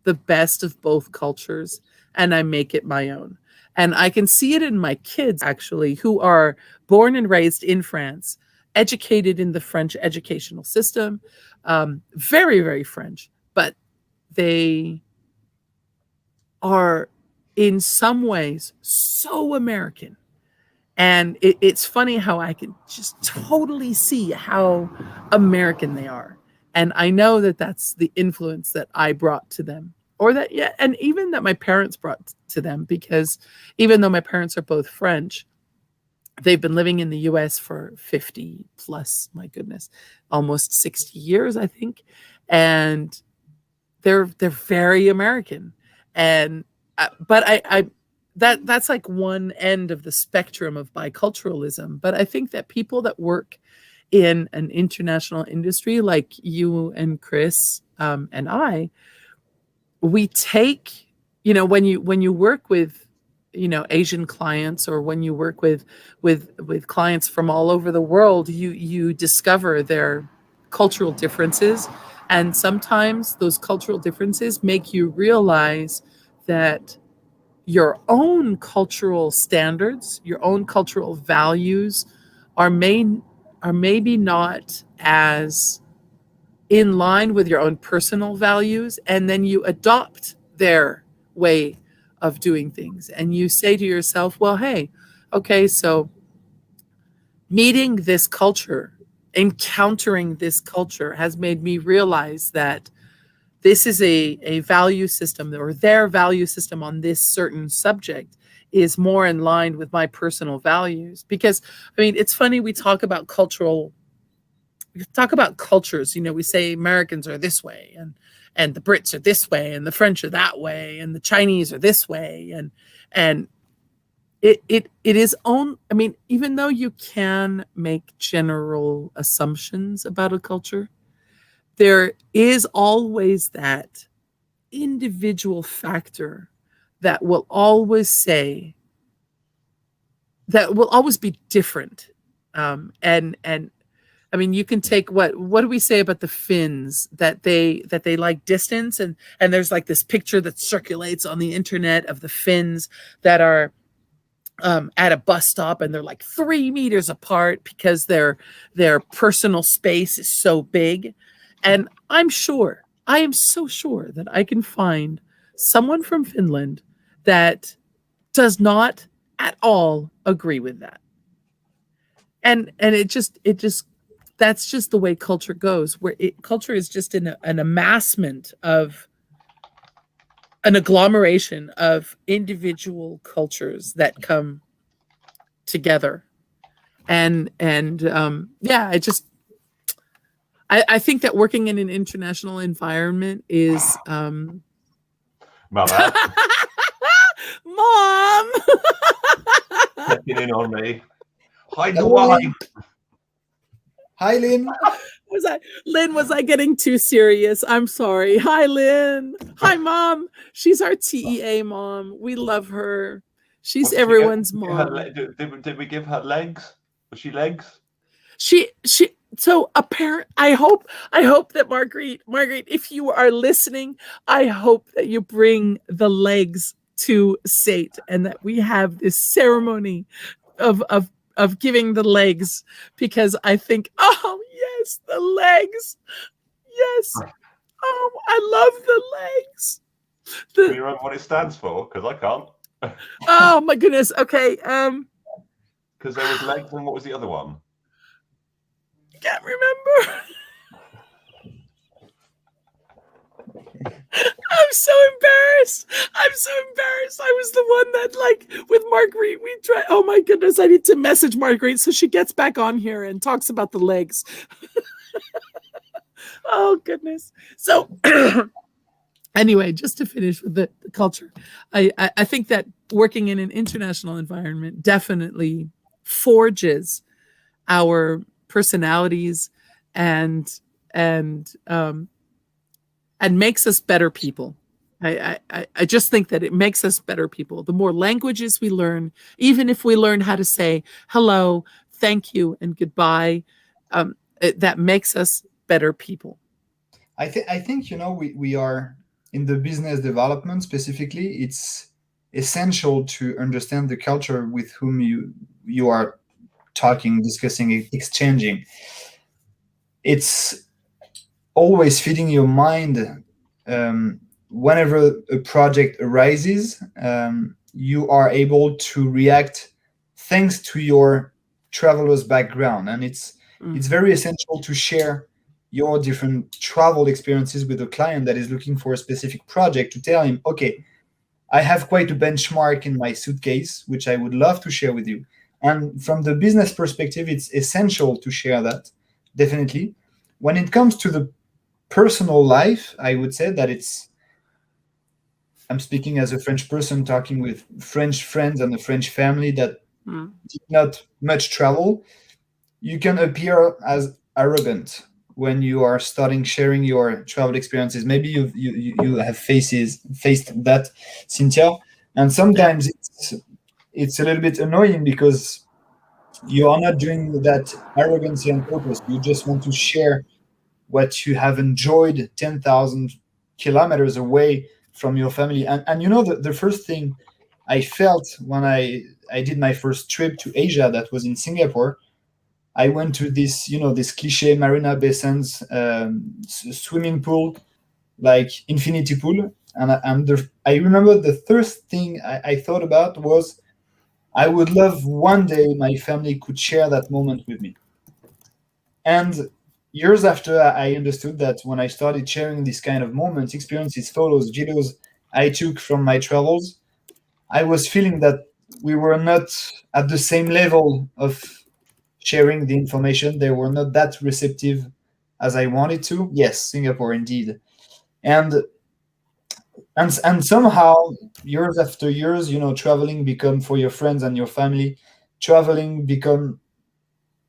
A: the best of both cultures and I make it my own. And I can see it in my kids, actually, who are born and raised in France, educated in the French educational system, very, very French, but they are in some ways so American. And it's funny how I can just totally see how American they are. And I know that that's the influence that I brought to them, or that, yeah, and even that my parents brought to them, because even though my parents are both French, they've been living in the US for 50 plus, my goodness, almost 60 years, I think. And they're very American. And but I that's like one end of the spectrum of biculturalism. But I think that people that work in an international industry like you and Chris, and we take, when you work with, Asian clients, or when you work with clients from all over the world, you discover their cultural differences, and sometimes those cultural differences make you realize that your own cultural standards, your own cultural values are maybe not as in line with your own personal values, and then you adopt their way of doing things, and you say to yourself, well, hey, okay, so meeting this culture, encountering this culture has made me realize that this is a value system, or their value system on this certain subject is more in line with my personal values. Because, I mean, it's funny, we talk about cultures, we say Americans are this way, and the Brits are this way, and the French are that way, and the Chinese are this way. And it is I mean, even though you can make general assumptions about a culture, there is always that individual factor that will always be different. And I mean, you can take what do we say about the Finns, that they like distance, and there's like this picture that circulates on the internet of the Finns that are at a bus stop, and they're like 3 meters apart because their personal space is so big. And I am so sure that I can find someone from Finland that does not at all agree with that. And it just that's just the way culture goes, where culture is just an amassment of an agglomeration of individual cultures that come together. And yeah, I think that working in an international environment is
B: Mother.
A: Mom.
B: Checking in on me. Hi, Dwight.
C: Hi, Lynn.
A: Was I getting too serious? I'm sorry. Hi, Lynn. Hi, Mom. She's our TEA mom. We love her. She's everyone's mom.
B: Did we give her legs? Was she legs?
A: So apparent. I hope that Marguerite, if you are listening, I hope that you bring the legs to Sate, and that we have this ceremony of giving the legs, because I think, oh yes, the legs, yes, oh, I love the legs.
B: Do you remember what it stands for? Because I can't.
A: Oh my goodness. Okay.
B: Because there was legs, and what was the other one?
A: Can't remember. I'm so embarrassed. I was the one that, like, with Marguerite, we try. Oh my goodness, I need to message Marguerite so she gets back on here and talks about the legs. Oh goodness. So anyway, just to finish with the culture, I think that working in an international environment definitely forges our personalities and makes us better people. I just think that it makes us better people. The more languages we learn, even if we learn how to say hello, thank you, and goodbye, that makes us better people.
C: I think we are in the business development specifically. It's essential to understand the culture with whom you are talking, discussing, exchanging. It's always feeding your mind. Whenever a project arises, you are able to react thanks to your traveler's background, and it's very essential to share your different travel experiences with a client that is looking for a specific project, to tell him, okay, I have quite a benchmark in my suitcase, which I would love to share with you. And from the business perspective, it's essential to share that, definitely. When it comes to the personal life, I would say that I'm speaking as a French person talking with French friends and a French family that did not much travel. You can appear as arrogant when you are starting sharing your travel experiences. Maybe you have faced that, Cynthia, and sometimes it's a little bit annoying because you are not doing that arrogancy on purpose. You just want to share what you have enjoyed 10,000 kilometers away from your family. And you know, the first thing I felt when I did my first trip to Asia, that was in Singapore. I went to this, this cliche Marina Bay Sands swimming pool, like infinity pool. And I remember the first thing I thought about was, I would love one day my family could share that moment with me. And years after, I understood that when I started sharing this kind of moments, experiences, photos, videos I took from my travels, I was feeling that we were not at the same level of sharing the information. They were not that receptive as I wanted to. Yes, Singapore indeed. And somehow, years after years, traveling become, for your friends and your family, traveling become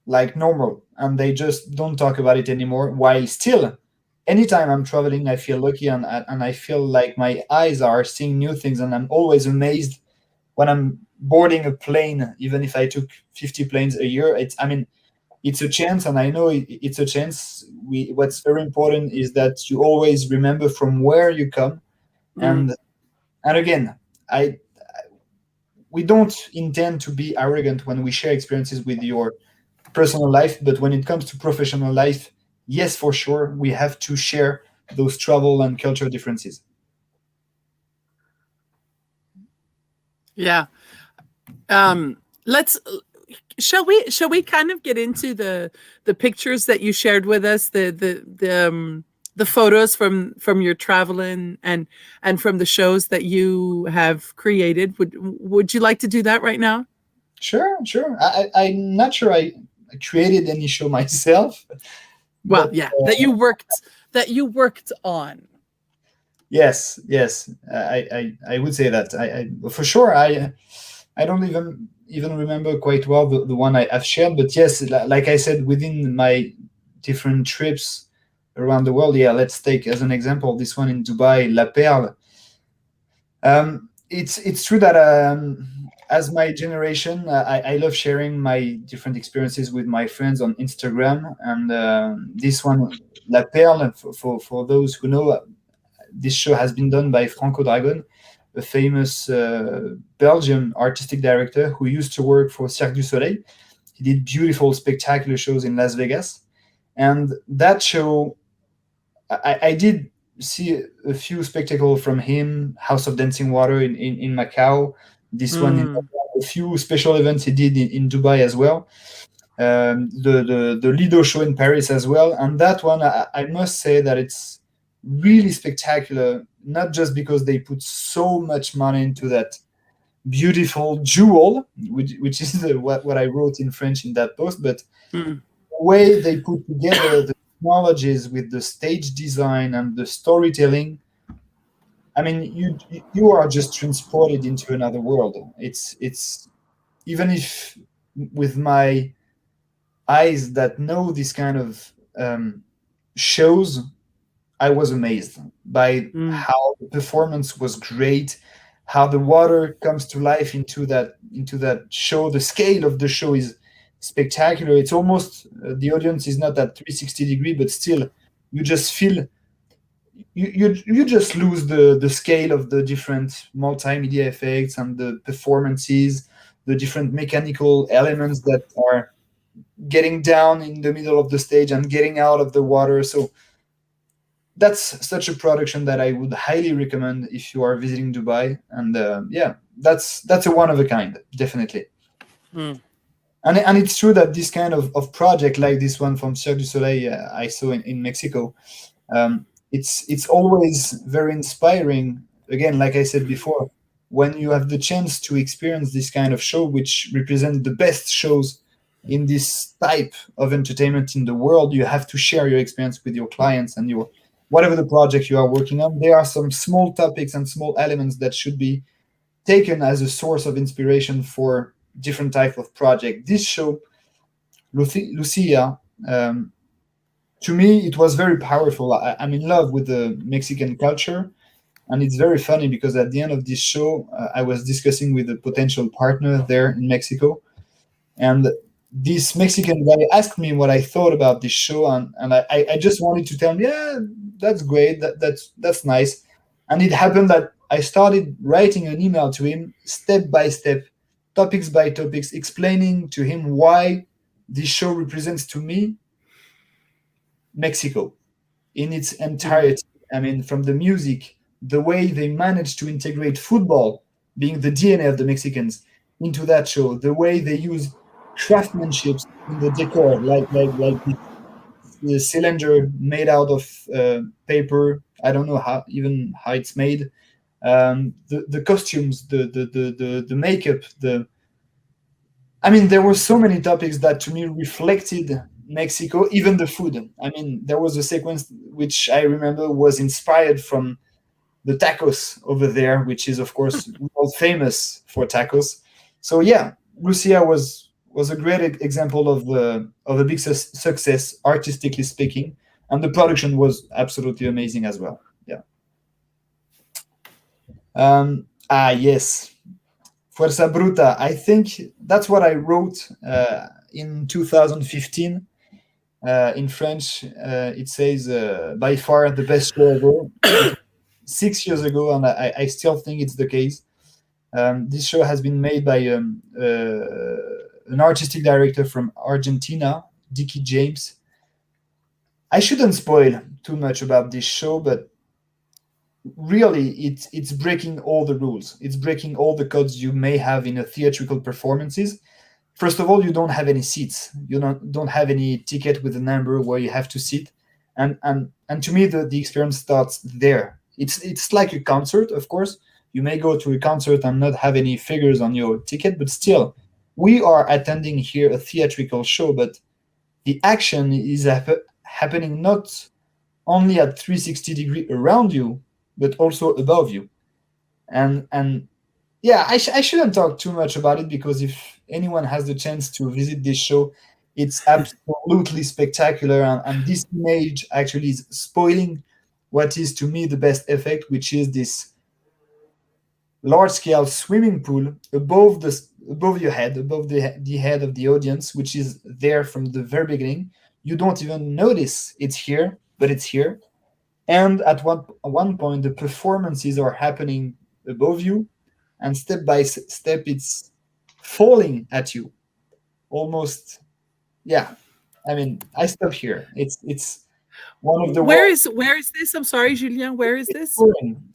C: like normal, and they just don't talk about it anymore. While still, anytime I'm traveling, I feel lucky, and I feel like my eyes are seeing new things, and I'm always amazed when I'm boarding a plane. Even if I took 50 planes a year, it's a chance, and I know it's a chance. What's very important is that you always remember from where you come. And again, we don't intend to be arrogant when we share experiences with your personal life, but when it comes to professional life, yes, for sure, we have to share those travel and culture differences.
A: Yeah. Shall we kind of get into the pictures that you shared with us, the photos from your traveling and from the shows that you have created? Would you like to do that right now?
C: Sure. I'm not sure I created any show myself.
A: Well, yeah, that you worked on.
C: Yes. I would say that. I for sure. I don't even remember quite well the one I've shared, but yes, like I said, within my different trips around the world. Yeah, let's take as an example this one in Dubai, La Perle. It's true that as my generation, I love sharing my different experiences with my friends on Instagram, and this one, La Perle, for those who know, this show has been done by Franco Dragon, a famous Belgian artistic director who used to work for Cirque du Soleil. He did beautiful, spectacular shows in Las Vegas, and that show, I did see a few spectacles from him. House of Dancing Water in Macau. This one, a few special events he did in Dubai as well. The Lido show in Paris as well. And that one, I must say that it's really spectacular, not just because they put so much money into that beautiful jewel, which is what I wrote in French in that post, but the way they put together the technologies with the stage design and the storytelling. I mean, you are just transported into another world. It's even if with my eyes that know this kind of shows, I was amazed by how the performance was great, how the water comes to life into that show. The scale of the show is spectacular. It's almost the audience is not at 360 degree, but still you just feel you just lose the scale of the different multimedia effects and the performances, the different mechanical elements that are getting down in the middle of the stage and getting out of the water. So that's such a production that I would highly recommend if you are visiting Dubai. And yeah, that's a one of a kind, definitely. And it's true that this kind of project like this one from Cirque du Soleil I saw in Mexico, it's always very inspiring. Again, like I said before, when you have the chance to experience this kind of show, which represent the best shows in this type of entertainment in the world, you have to share your experience with your clients and your whatever the project you are working on. There are some small topics and small elements that should be taken as a source of inspiration for different type of project. This show, Lucia, to me, it was very powerful. I'm in love with the Mexican culture, and it's very funny because at the end of this show, I was discussing with a potential partner there in Mexico, and this Mexican guy asked me what I thought about this show, and I just wanted to tell him, yeah, that's great, that's nice. And it happened that I started writing an email to him step by step, topics by topics, explaining to him why this show represents to me Mexico in its entirety. I mean, from the music, the way they managed to integrate football, being the DNA of the Mexicans, into that show, the way they use craftsmanship in the decor, like the cylinder made out of paper. I don't know how it's made. The costumes, the makeup, I mean, there were so many topics that to me reflected Mexico, even the food. I mean, there was a sequence which I remember was inspired from the tacos over there, which is, of course, world famous for tacos. So yeah, Lucia was a great example of a big success, artistically speaking, and the production was absolutely amazing as well. Yeah. Yes. Fuerza Bruta. I think that's what I wrote in 2015. In French, it says by far the best show ever. 6 years ago, and I still think it's the case. This show has been made by an artistic director from Argentina, Dickie James. I shouldn't spoil too much about this show, but really it's breaking all the rules. It's breaking all the codes you may have in a theatrical performances. First of all, you don't have any seats. You don't have any ticket with a number where you have to sit. And to me, the experience starts there. It's like a concert, of course. You may go to a concert and not have any figures on your ticket, but still, we are attending here a theatrical show, but the action is happening not only at 360 degree around you, but also above you. And yeah, I shouldn't talk too much about it, because if anyone has the chance to visit this show, it's absolutely spectacular. And this image actually is spoiling what is to me the best effect, which is this large-scale swimming pool above your head, above the head of the audience, which is there from the very beginning. You don't even notice it's here, but it's here. And at one point, the performances are happening above you, and step by step, it's falling at you, almost. Yeah, I mean, I stop here. It's one of the.
A: Where is this? I'm sorry, Julien. Where is this?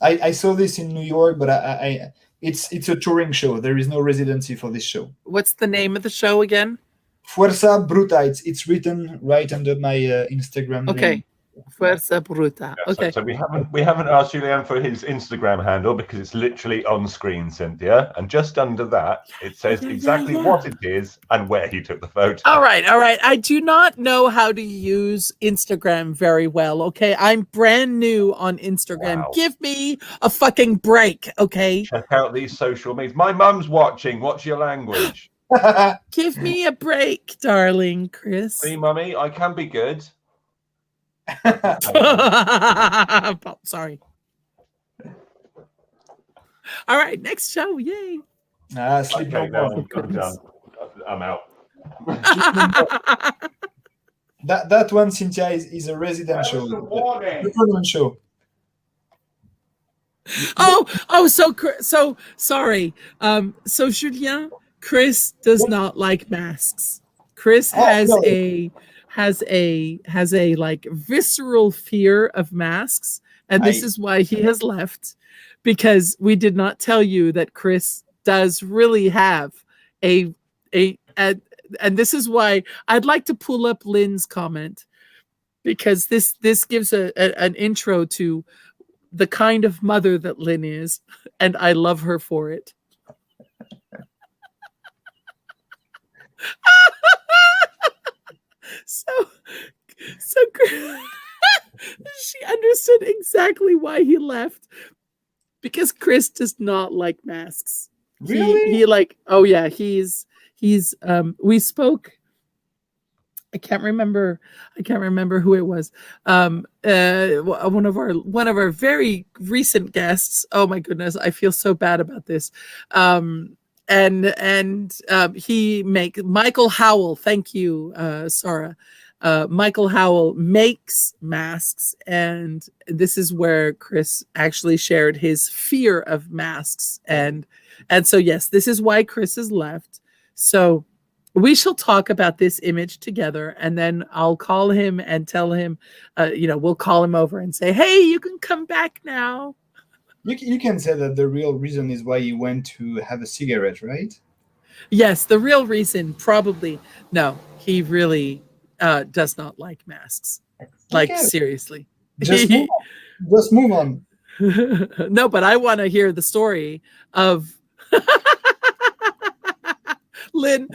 C: I saw this in New York, but it's a touring show. There is no residency for this show.
A: What's the name of the show again?
C: Fuerza Bruta. It's written right under my Instagram.
A: Okay.
C: Name.
A: Fuerza Bruta.
B: Yeah,
A: okay.
B: So we haven't asked Julien for his Instagram handle, because it's literally on screen, Cynthia, and just under that it says exactly what it is and where he took the photo.
A: All right. I do not know how to use Instagram very well. Okay, I'm brand new on Instagram.
B: Wow.
A: Give me a fucking break. Okay.
B: Check out these social medias. My mum's watching. What's your language?
A: Give me a break, darling Chris.
B: See, mummy, I can be good.
A: Sorry. All right, next show. Yay.
C: Sleep
B: Okay,
C: no
B: no,
C: more.
B: I'm done. I'm out.
C: That one, Cynthia, is a residential. The permanent show.
A: So sorry. So Julien, Chris does not like masks. Chris has a like visceral fear of masks, and this is why he has left, because we did not tell you that Chris does really have a and this is why I'd like to pull up Lynn's comment, because this gives an intro to the kind of mother that Lynn is, and I love her for it. So she understood exactly why he left, because Chris does not like masks.
C: Really?
A: He like, oh yeah, he's we spoke. I can't remember who it was. One of our very recent guests. Oh my goodness, I feel so bad about this. He Michael Howell. Thank you, Sarah. Michael Howell makes masks, and this is where Chris actually shared his fear of masks, and so yes, this is why Chris has left. So we shall talk about this image together, and then I'll call him and tell him, we'll call him over and say, hey, you can come back now.
C: You can say that the real reason is why you went to have a cigarette, right?
A: Yes, the real reason, probably. No, he really does not like masks. Like,
C: Okay.
A: Seriously.
C: Just move on.
A: No, but I want to hear the story of Lynn.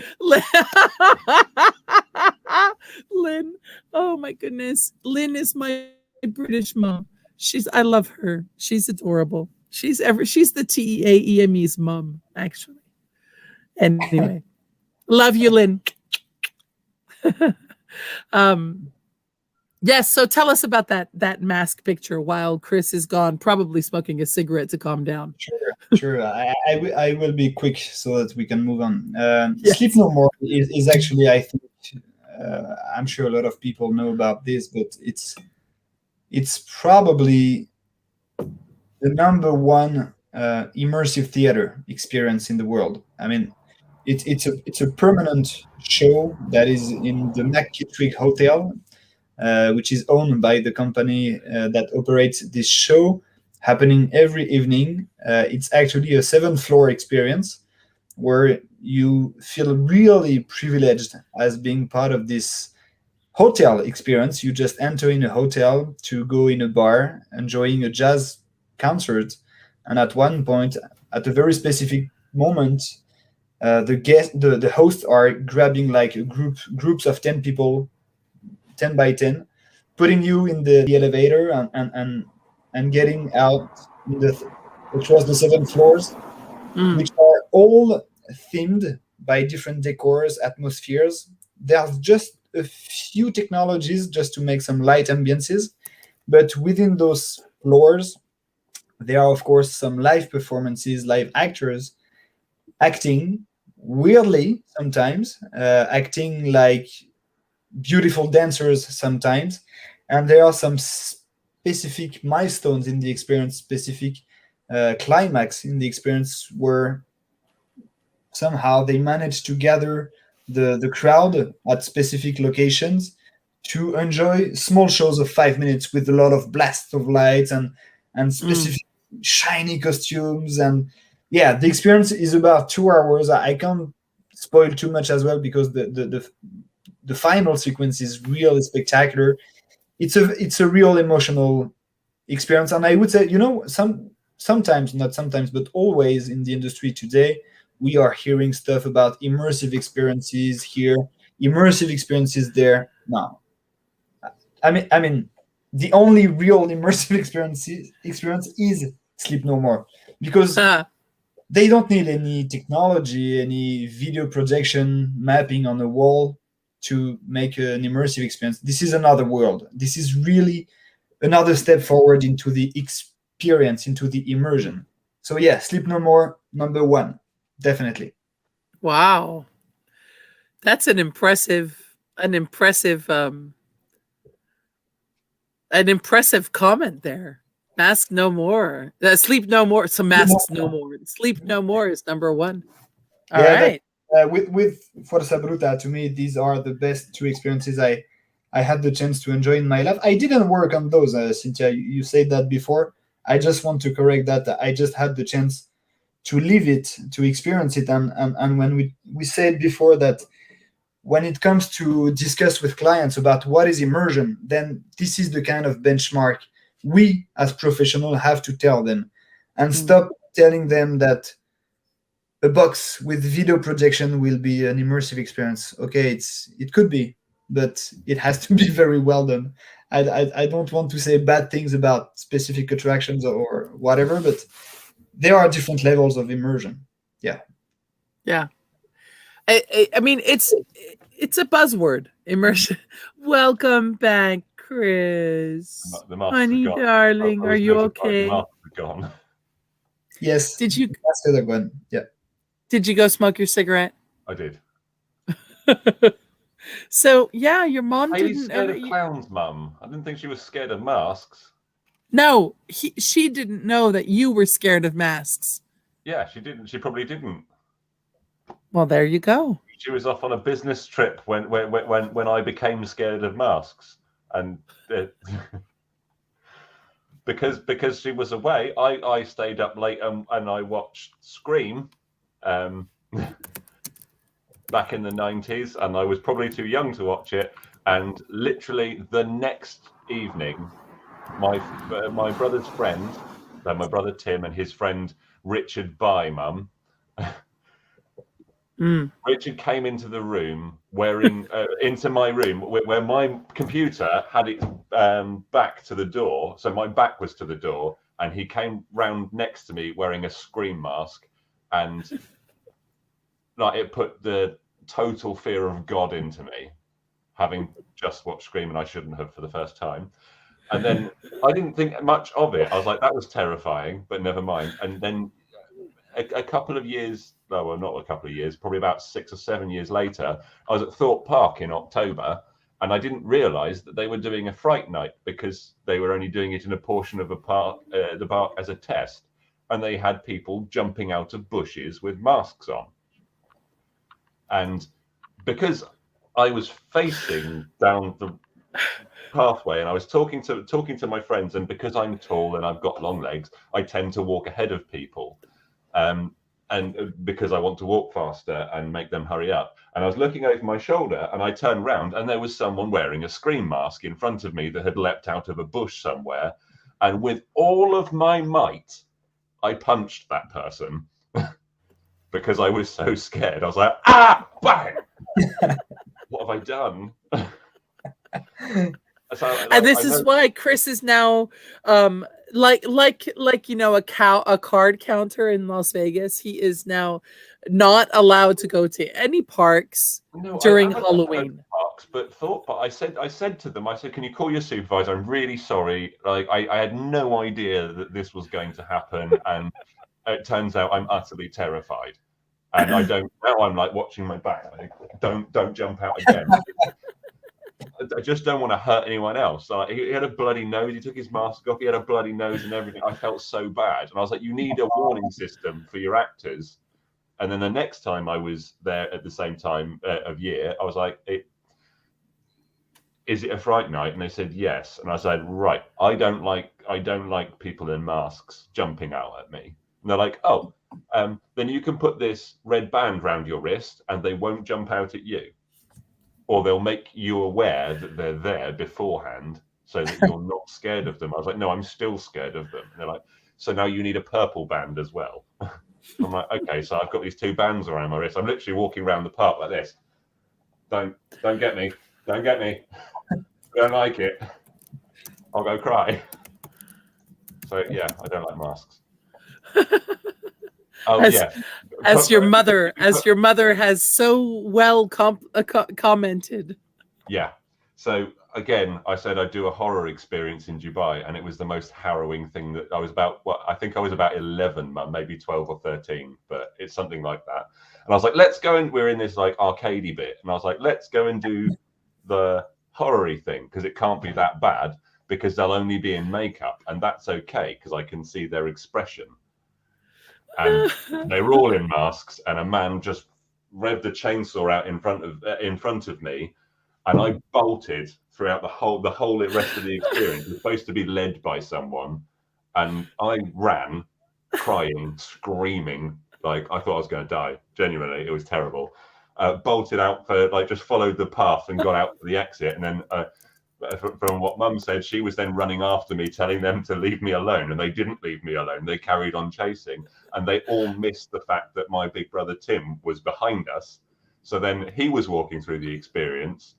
A: Lynn. Oh my goodness. Lynn is my British mom. I love her. She's adorable. She's the TEAEME's mom, actually. Anyway, love you, Lynn. Yes. So tell us about that mask picture while Chris is gone, probably smoking a cigarette to calm down.
C: Sure. I will be quick so that we can move on.
A: Yes.
C: Sleep No More is actually, I think, I'm sure a lot of people know about this, but it's probably the number one immersive theater experience in the world. I mean, it's a permanent show that is in the McKittrick Hotel, which is owned by the company that operates this show, happening every evening. It's actually a 7th floor experience where you feel really privileged as being part of this hotel experience. You just enter in a hotel to go in a bar, enjoying a jazz concert, and at one point, at a very specific moment, the hosts are grabbing like groups of 10 people, 10 by 10, putting you in the elevator and getting out across the 7 floors, which are all themed by different decors, atmospheres. There's just a few technologies just to make some light ambiances, but within those floors, there are of course some live performances, live actors acting weirdly sometimes, acting like beautiful dancers sometimes, and there are some specific milestones in the experience, specific climax in the experience where somehow they manage to gather the crowd at specific locations to enjoy small shows of 5 minutes with a lot of blasts of lights and specific shiny costumes. And yeah, the experience is about 2 hours. I can't spoil too much as well, because the final sequence is really spectacular. It's a real emotional experience, and I would say, sometimes, not sometimes, but always in the industry today, we are hearing stuff about immersive experiences here, immersive experiences there. No, I mean, the only real immersive experience is Sleep No More, because they don't need any technology, any video projection mapping on a wall to make an immersive experience. This is another world. This is really another step forward into the experience, into the immersion. So yeah, Sleep No More, number 1, definitely.
A: Wow, that's an impressive comment there. Mask No More, Sleep No More. So Masks No More. Sleep No More is number 1. All right.
C: With Forza Bruta, to me, these are the best 2 experiences I had the chance to enjoy in my life. I didn't work on those, Cynthia. You said that before. I just want to correct that. I just had the chance to live it, to experience it. And when we said before that when it comes to discuss with clients about what is immersion, then this is the kind of benchmark we as professionals have to tell them, and stop telling them that a box with video projection will be an immersive experience. Okay, it could be, but it has to be very well done. I don't want to say bad things about specific attractions or whatever, but there are different levels of immersion. Yeah.
A: I mean, it's a buzzword, immersion. Welcome back, Chris.
B: The masks
A: Honey,
B: are gone.
A: darling,
B: I
A: are
B: was
A: you
B: notified
A: okay?
B: The masks are gone.
C: Yes.
A: Did you?
C: That's the other one. Yeah.
A: Did you go smoke your cigarette?
B: I did.
A: So yeah, your mom
B: Haley's
A: didn't.
B: scared of clowns, Mum. I didn't think she was scared of masks.
A: No, she didn't know that you were scared of masks.
B: Yeah, she didn't. She probably didn't.
A: Well, there you go.
B: She was off on a business trip when I became scared of masks, and because she was away, I stayed up late and I watched Scream, back in the 90s, and I was probably too young to watch it. And literally the next evening, my brother's friend, my brother Tim, and his friend Richard, Mum. Richard came into the room wearing into my room where my computer had its back to the door, so my back was to the door, and he came round next to me wearing a Scream mask, and like it put the total fear of God into me, having just watched Scream, and I shouldn't have for the first time. And then I didn't think much of it. I was like, that was terrifying, but never mind. And then a couple of years, well, not a couple of years, probably about 6 or 7 years later, I was at Thorpe Park in October, and I didn't realise that they were doing a fright night because they were only doing it in a portion of the park as a test, and they had people jumping out of bushes with masks on. And because I was facing down the pathway and I was talking to my friends, and because I'm tall and I've got long legs, I tend to walk ahead of people. And because I want to walk faster and make them hurry up. And I was looking over my shoulder, and I turned round, and there was someone wearing a Scream mask in front of me that had leapt out of a bush somewhere. And with all of my might, I punched that person because I was so scared. I was like, ah, bang! What have I done?
A: And this is why Chris is now like you know, a card counter in Las Vegas. He is now not allowed to go to any parks during Halloween.
B: But I said to them, I said, can you call your supervisor? I'm really sorry. Like I had no idea that this was going to happen, and it turns out I'm utterly terrified. And I don't now. I'm like watching my back. Like, don't jump out again. I just don't want to hurt anyone else. He had a bloody nose. He took his mask off. He had a bloody nose and everything. I felt so bad. And I was like, you need a warning system for your actors. And then the next time I was there at the same time of year, I was like, is it a fright night? And they said, yes. And I said, right, I don't like people in masks jumping out at me. And they're like, oh, then you can put this red band round your wrist and they won't jump out at you. Or they'll make you aware that they're there beforehand so that you're not scared of them. I was like, no, I'm still scared of them. And they're like, so now you need a purple band as well. I'm like, okay, so I've got these 2 bands around my wrist. I'm literally walking around the park like this. Don't get me. Don't get me. I don't like it. I'll go cry. So yeah, I don't like masks. Oh as your mother
A: has so well commented.
B: Yeah. So again, I said I'd do a horror experience in Dubai, and it was the most harrowing thing that I was about. I think I was about 11, maybe 12 or 13, but it's something like that. And I was like, let's go, and we're in this like arcadey bit, and I was like, let's go and do the horror-y thing because it can't be that bad because they'll only be in makeup, and that's okay because I can see their expression. And they were all in masks, and a man just revved the chainsaw out in front of me, and I bolted throughout the whole rest of the experience. It was supposed to be led by someone, and I ran, crying, screaming, like I thought I was going to die. Genuinely, it was terrible. bolted out for like just followed the path and got out to the exit, and then from what Mum said, she was then running after me, telling them to leave me alone, and they didn't leave me alone. They carried on chasing, and they all missed the fact that my big brother Tim was behind us. So then he was walking through the experience,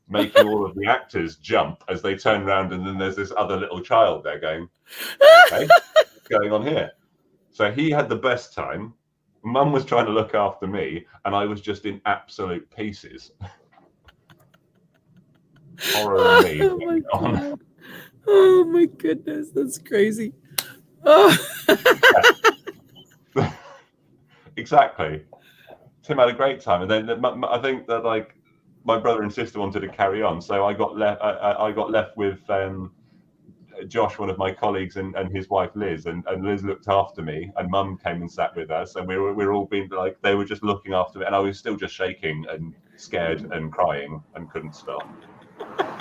B: making all of the actors jump as they turn around, and then there's this other little child there going, "Okay, what's going on here?" So he had the best time. Mum was trying to look after me, and I was just in absolute pieces. Horror me.
A: Oh my God. Oh my goodness, that's crazy. Oh.
B: Exactly. Tim had a great time, and then I think that like my brother and sister wanted to carry on, so I got left. I got left with Josh, one of my colleagues, and his wife Liz, and Liz looked after me, and Mum came and sat with us, and we were all being like, they were just looking after me, and I was still just shaking and scared and crying and couldn't stop.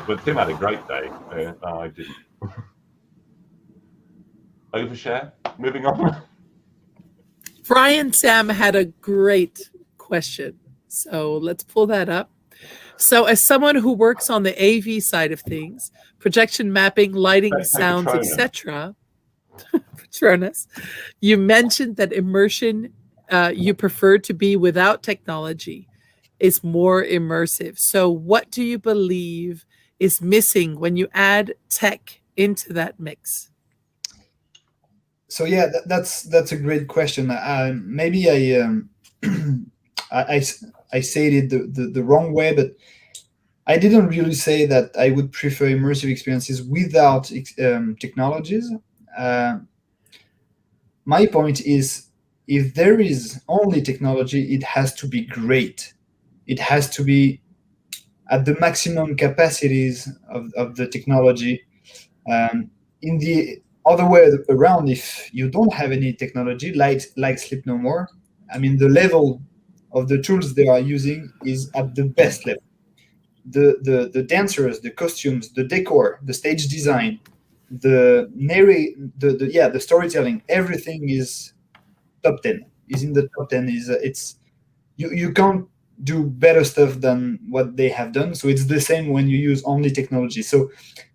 B: But Tim had a great day. I didn't. Overshare. Moving on.
A: Brian Sam had a great question, so let's pull that up. So, as someone who works on the AV side of things, projection mapping, lighting, sounds, etc., Patronus, you mentioned that immersion you prefer to be without technology is more immersive. So, what do you believe is missing when you add tech into that mix?
C: So yeah, that's a great question. Maybe I said it the wrong way, but I didn't really say that I would prefer immersive experiences without technologies. My point is, if there is only technology, it has to be great. It has to be at the maximum capacities of the technology. In the other way around, if you don't have any technology, like Sleep No More, I mean, the level of the tools they are using is at the best level. The dancers, the costumes, the decor, the stage design, the storytelling, everything is top 10. Is in the top 10. You can't do better stuff than what they have done. So it's the same when you use only technology. So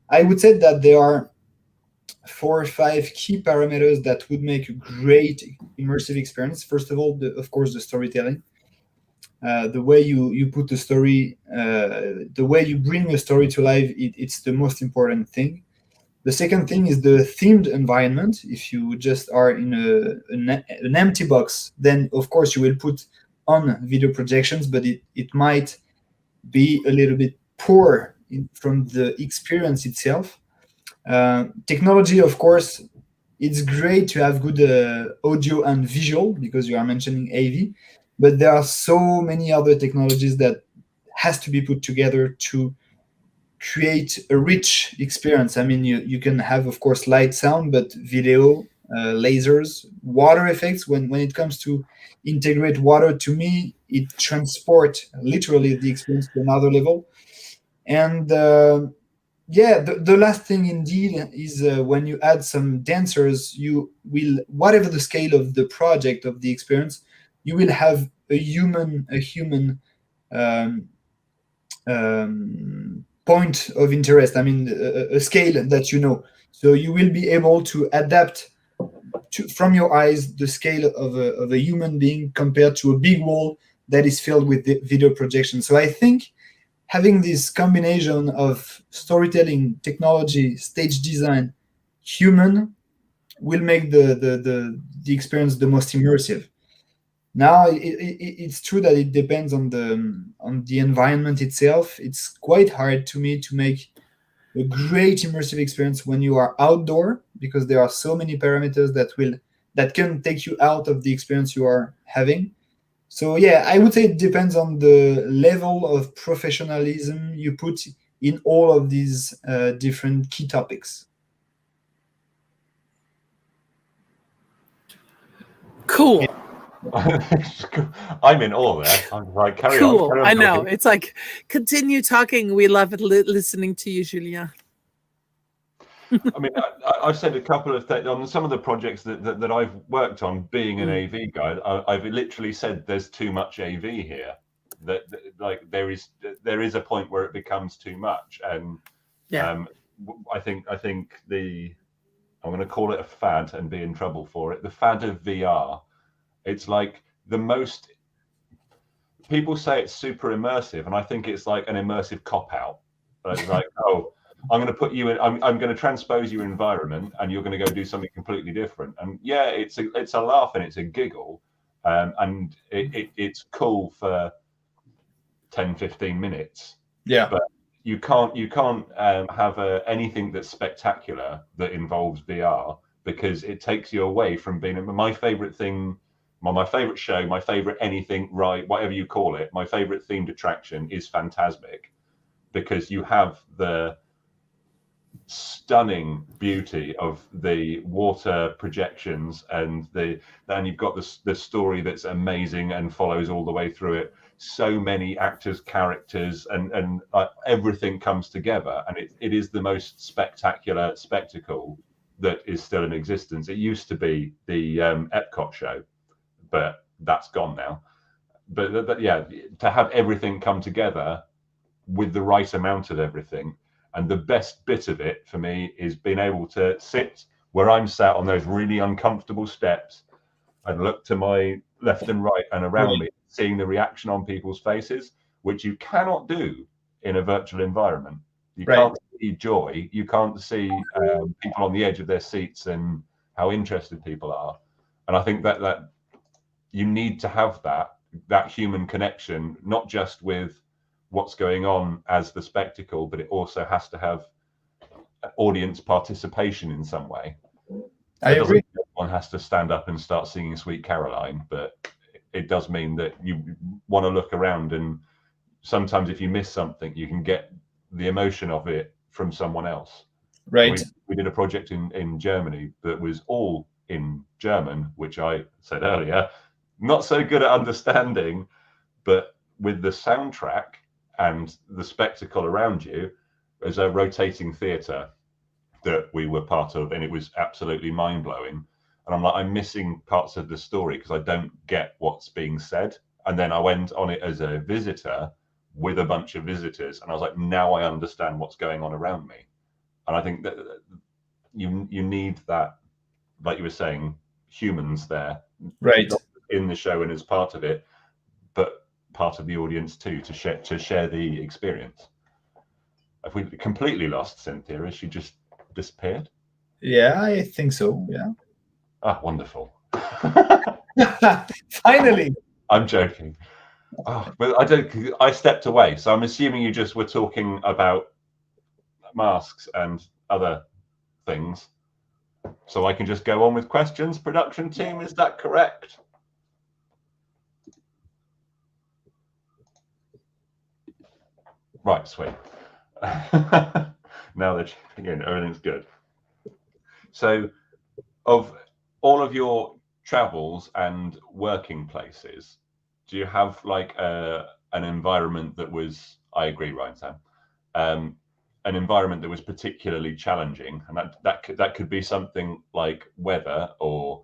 C: I would say that there are 4 or 5 key parameters that would make a great immersive experience. First of all, of course, the storytelling. The way you put the story, the way you bring a story to life, it's the most important thing. The second thing is the themed environment. If you just are in an empty box, then of course you will put on video projections, but it might be a little bit poor from the experience itself. Technology, of course, it's great to have good audio and visual, because you are mentioning AV, but there are so many other technologies that has to be put together to create a rich experience. I mean, you can have, of course, light, sound, but video, lasers, water effects. When it comes to integrate water, to me, it transports literally the experience to another level. And the last thing indeed is when you add some dancers, you will, whatever the scale of the project, of the experience, you will have a human point of interest. I mean, a scale that you know. So you will be able to adapt from your eyes the scale of a human being compared to a big wall that is filled with the video projection. So I think having this combination of storytelling, technology, stage design, human, will make the experience the most immersive. Now, it's true that it depends on the environment itself. It's quite hard to me to make a great immersive experience when you are outdoor, because there are so many parameters that can take you out of the experience you are having. So yeah, I would say it depends on the level of professionalism you put in all of these different key topics.
A: Cool.
B: I'm in awe there. I'm like, carry
A: cool.
B: on.
A: I know. Talking. It's like, continue talking. We love it listening to you, Julien.
B: I mean, I've said a couple of things on some of the projects that I've worked on. Being an AV guy, I've literally said there's too much AV here. like there is a point where it becomes too much, and I think I'm going to call it a fad and be in trouble for it. The fad of VR. It's like the most. People say it's super immersive, and I think it's like an immersive cop out. Like, oh, I'm going to put you in. I'm going to transpose your environment, and you're going to go do something completely different. And yeah, it's a laugh and it's a giggle, and it's cool for 10, 15 minutes.
C: Yeah,
B: but you can't have anything that's spectacular that involves VR, because it takes you away from being my favorite thing. My favorite show, my favorite anything, right, whatever you call it, my favorite themed attraction is Phantasmic, because you have the stunning beauty of the water projections, and then you've got the story that's amazing and follows all the way through it. So many actors, characters, and everything comes together, and it is the most spectacular spectacle that is still in existence. It used to be the Epcot show, but that's gone now. But yeah, to have everything come together with the right amount of everything, and the best bit of it for me is being able to sit where I'm sat on those really uncomfortable steps and look to my left and right and around me, seeing the reaction on people's faces, which you cannot do in a virtual environment. You can't see joy, you can't see people on the edge of their seats and how interested people are. And I think that you need to have that human connection, not just with what's going on as the spectacle, but it also has to have audience participation in some way.
C: I agree.
B: One has to stand up and start singing Sweet Caroline, but it does mean that you want to look around, and sometimes if you miss something, you can get the emotion of it from someone else.
C: Right.
B: We did a project in Germany that was all in German, which I said earlier, not so good at understanding, but with the soundtrack and the spectacle around you, as a rotating theatre that we were part of, and it was absolutely mind-blowing. And I'm like, I'm missing parts of the story because I don't get what's being said. And then I went on it as a visitor with a bunch of visitors, and I was like, now I understand what's going on around me. And I think that you need that, like you were saying, humans there,
C: right,
B: in the show and as part of it, but part of the audience too, to share the experience. Have we completely lost Cynthia? Has she just disappeared?
C: Yeah, I think so. Yeah.
B: Ah, wonderful.
C: Finally.
B: I'm joking. Oh, but I stepped away, so I'm assuming you just were talking about masks and other things. So I can just go on with questions. Production team, is that correct? Right, sweet. Now that again, everything's good. So, of all of your travels and working places, do you have like an environment that was? I agree, Ryan Sam. An environment that was particularly challenging, and that could be something like weather, or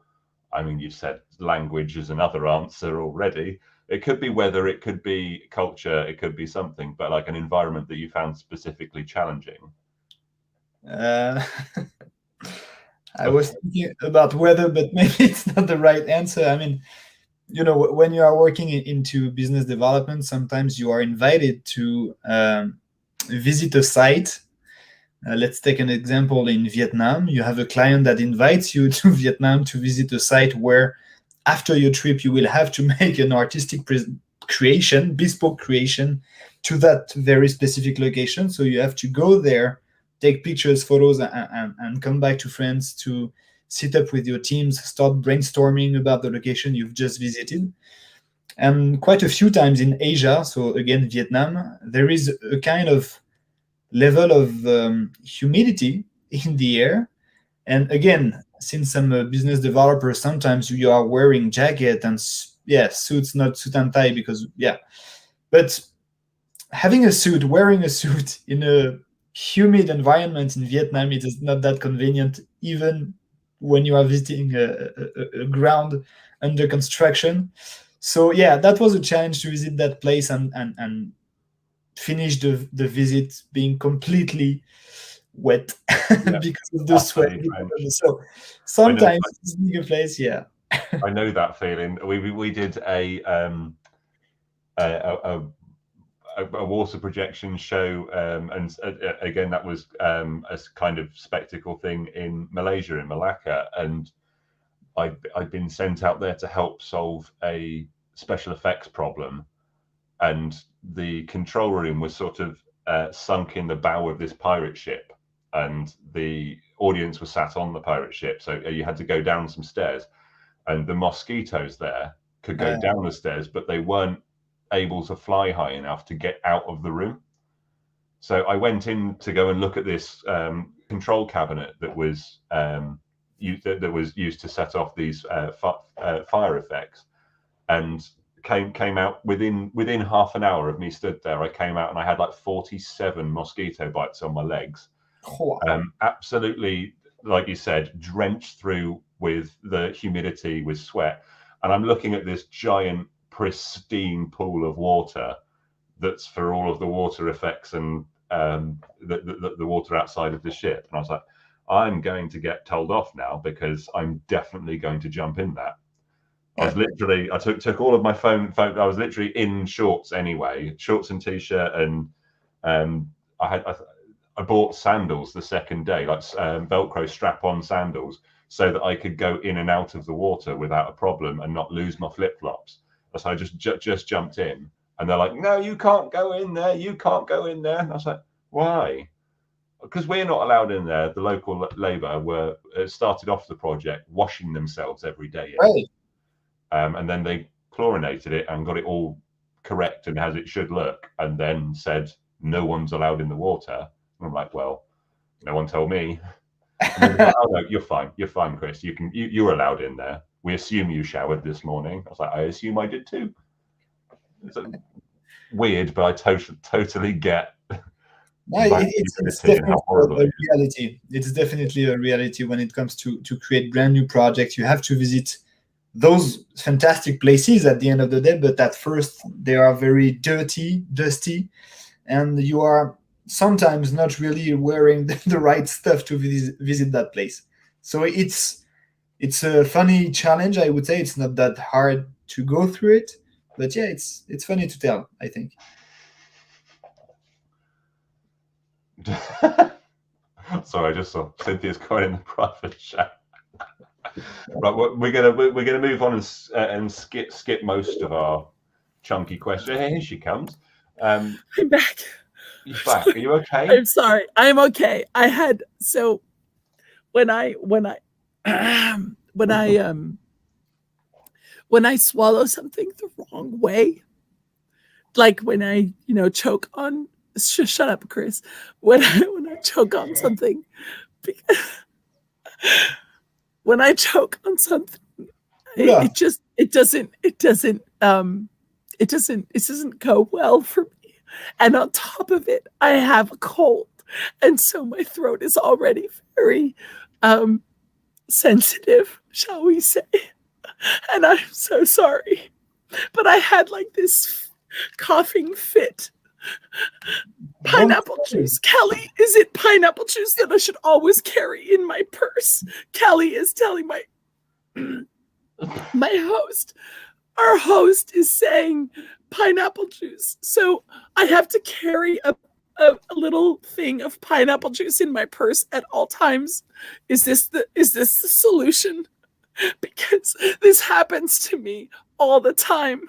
B: I mean, you said language is another answer already. It could be weather, it could be culture, it could be something, but like an environment that you found specifically challenging.
C: I was thinking about weather, but maybe it's not the right answer. I mean, you know, when you are working into business development, sometimes you are invited to visit a site. Let's take an example in Vietnam. You have a client that invites you to Vietnam to visit a site where after your trip, you will have to make an artistic creation, bespoke creation to that very specific location. So you have to go there, take pictures, photos, and come back to France to sit up with your teams, start brainstorming about the location you've just visited. And quite a few times in Asia, so again, Vietnam, there is a kind of level of humidity in the air. And again, since I'm a business developer, sometimes you are wearing jacket and suits, not suit and tie, because but having a suit, wearing a suit in a humid environment in Vietnam, it is not that convenient, even when you are visiting a ground under construction. So yeah, that was a challenge to visit that place and finish the visit being completely wet because of the sweat. So sometimes visiting a place, yeah.
B: I know that feeling. We did a water projection show, and again that was a kind of spectacle thing in Malaysia, in Malacca, and I'd been sent out there to help solve a special effects problem, and the control room was sort of sunk in the bow of this pirate ship, and the audience was sat on the pirate ship, so you had to go down some stairs, and the mosquitoes there could go down the stairs, but they weren't able to fly high enough to get out of the room. So I went in to go and look at this control cabinet that was used to set off these fire effects, and came out within half an hour of me stood there. I came out and I had like 47 mosquito bites on my legs. Absolutely, like you said, drenched through with the humidity, with sweat. And I'm looking at this giant, pristine pool of water that's for all of the water effects and the water outside of the ship. And I was like, I'm going to get told off now because I'm definitely going to jump in that. I was literally, I took all of my phone. I was literally in shorts anyway, shorts and t-shirt, and I bought sandals the second day, like Velcro strap-on sandals, so that I could go in and out of the water without a problem and not lose my flip-flops. So I just jumped in, and they're like, "No, you can't go in there. You can't go in there." And I was like, "Why?" Because we're not allowed in there. The local Labour started off the project washing themselves every day.
C: Right.
B: And then they chlorinated it and got it all correct and as it should look, and then said no one's allowed in the water. And I'm like, well, no one told me. And like, oh no, you're fine, Chris. You're allowed in there. We assume you showered this morning. I was like, I assume I did too. It's weird, but I totally get.
C: It's definitely a reality. It's definitely a reality when it comes to create brand new projects. You have to visit those fantastic places at the end of the day, but at first they are very dirty, dusty, and you are sometimes not really wearing the right stuff to visit that place. So it's a funny challenge, I would say. It's not that hard to go through it, but yeah, it's funny to tell, I think.
B: Sorry, I just saw Cynthia's going in the private chat. Right, we're gonna move on and skip most of our chunky questions. Here she comes.
A: I'm back.
B: You're back. Are you okay?
A: I'm sorry. I'm okay. When I swallow something the wrong way, like when I choke on. Shut up, Chris. When I choke on something. When I choke on something, it doesn't go well for me. And on top of it, I have a cold, and so my throat is already very sensitive, shall we say? And I'm so sorry, but I had like this coughing fit. Pineapple juice. Kelly, is it pineapple juice that I should always carry in my purse? Kelly is telling my host. Our host is saying pineapple juice. So I have to carry a little thing of pineapple juice in my purse at all times. Is this the solution? Because this happens to me all the time.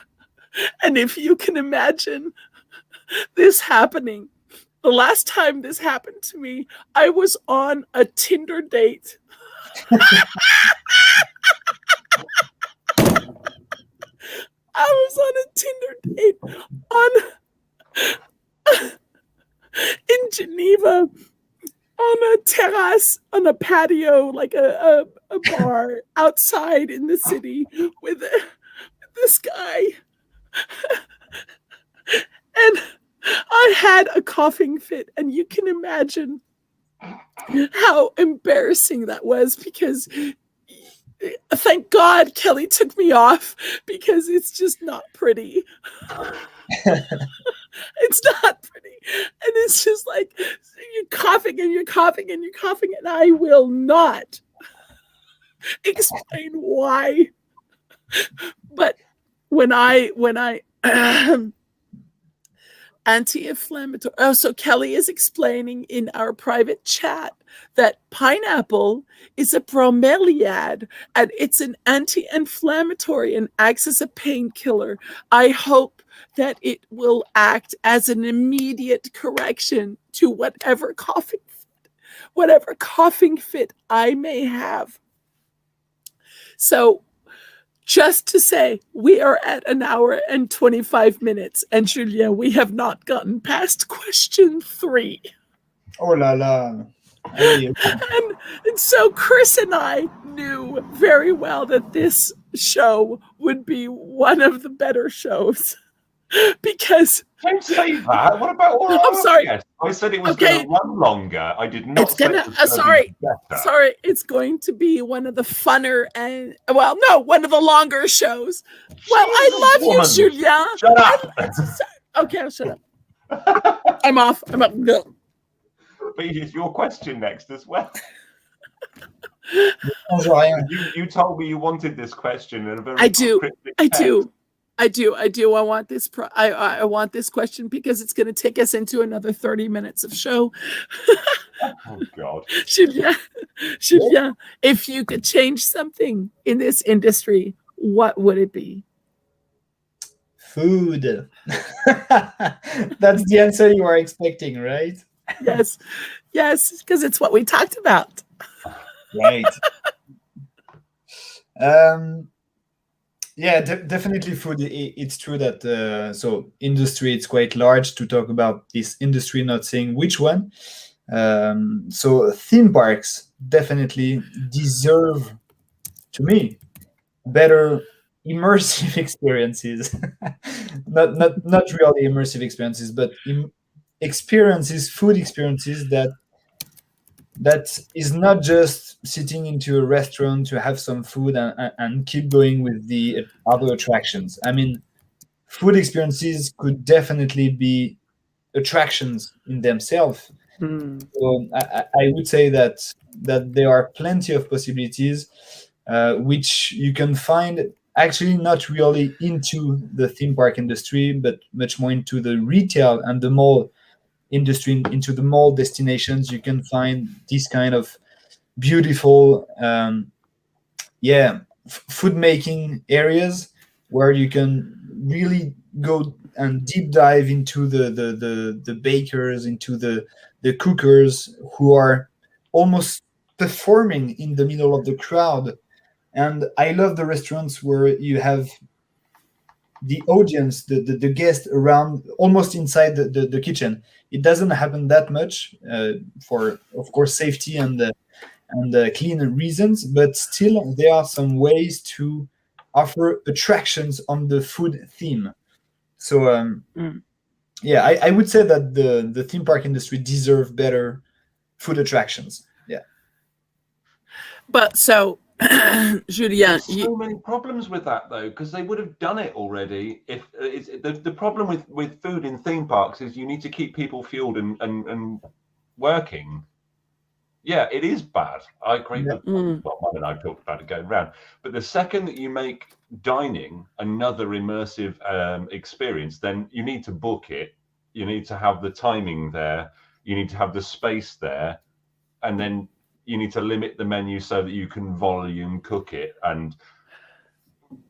A: And if you can imagine this happening, the last time this happened to me, I was on a Tinder date. I was on a Tinder date in Geneva, on a terrace, on a patio, like a bar outside in the city with this guy. And I had a coughing fit, and you can imagine how embarrassing that was, because Thank God Kelly took me off because it's just not pretty. It's not pretty. And it's just like you're coughing and you're coughing and you're coughing, and I will not explain why. But when I anti-inflammatory. Oh, so Kelly is explaining in our private chat that pineapple is a bromeliad and it's an anti-inflammatory and acts as a painkiller. I hope that it will act as an immediate correction to whatever coughing fit I may have. So just to say, we are at an hour and 25 minutes, and Julien, we have not gotten past question 3.
C: Oh la la.
A: And so Chris and I knew very well that this show would be one of the better shows because
B: don't say that. What about all
A: I'm sorry.
B: Yes, I said it was going to run longer. I did not.
A: It's gonna. Sorry, it's going to be one of the funner and one of the longer shows. Well, I love you, Julien.
B: Shut up.
A: Okay, I'll shut up. I'm off. I'm up. No.
B: But it's your question next as well. You told me you wanted this question in a very cryptic text.
A: I do. I want this. I want this question because it's going to take us into another 30 minutes of show.
B: Oh God,
A: Julien, if you could change something in this industry, what would it be?
C: Food. That's the answer you are expecting, right?
A: Yes, because it's what we talked about.
C: Right. Yeah, definitely food. It's true that so industry, it's quite large to talk about this industry, not saying which one. So theme parks definitely deserve, to me, better immersive experiences. not really immersive experiences, but experiences, food experiences that is not just sitting into a restaurant to have some food and keep going with the other attractions. I mean, food experiences could definitely be attractions in themselves. So I would say that there are plenty of possibilities which you can find actually not really into the theme park industry, but much more into the retail and the mall industry, into the mall destinations. You can find these kind of beautiful food making areas where you can really go and deep dive into the bakers, into the cookers who are almost performing in the middle of the crowd. And I love the restaurants where you have the audience, the guest around, almost inside the kitchen. It doesn't happen that much for, of course, safety and clean reasons, but still there are some ways to offer attractions on the food theme. So I would say that the theme park industry deserves better food attractions. Yeah.
A: But so Julien,
B: so many problems with that though, because they would have done it already. If the problem with food in theme parks is you need to keep people fueled and working. Yeah, it is bad. I agree with what Mum and I talked about it going round. But the second that you make dining another immersive experience, then you need to book it. You need to have the timing there. You need to have the space there, and then you need to limit the menu so that you can volume cook it. And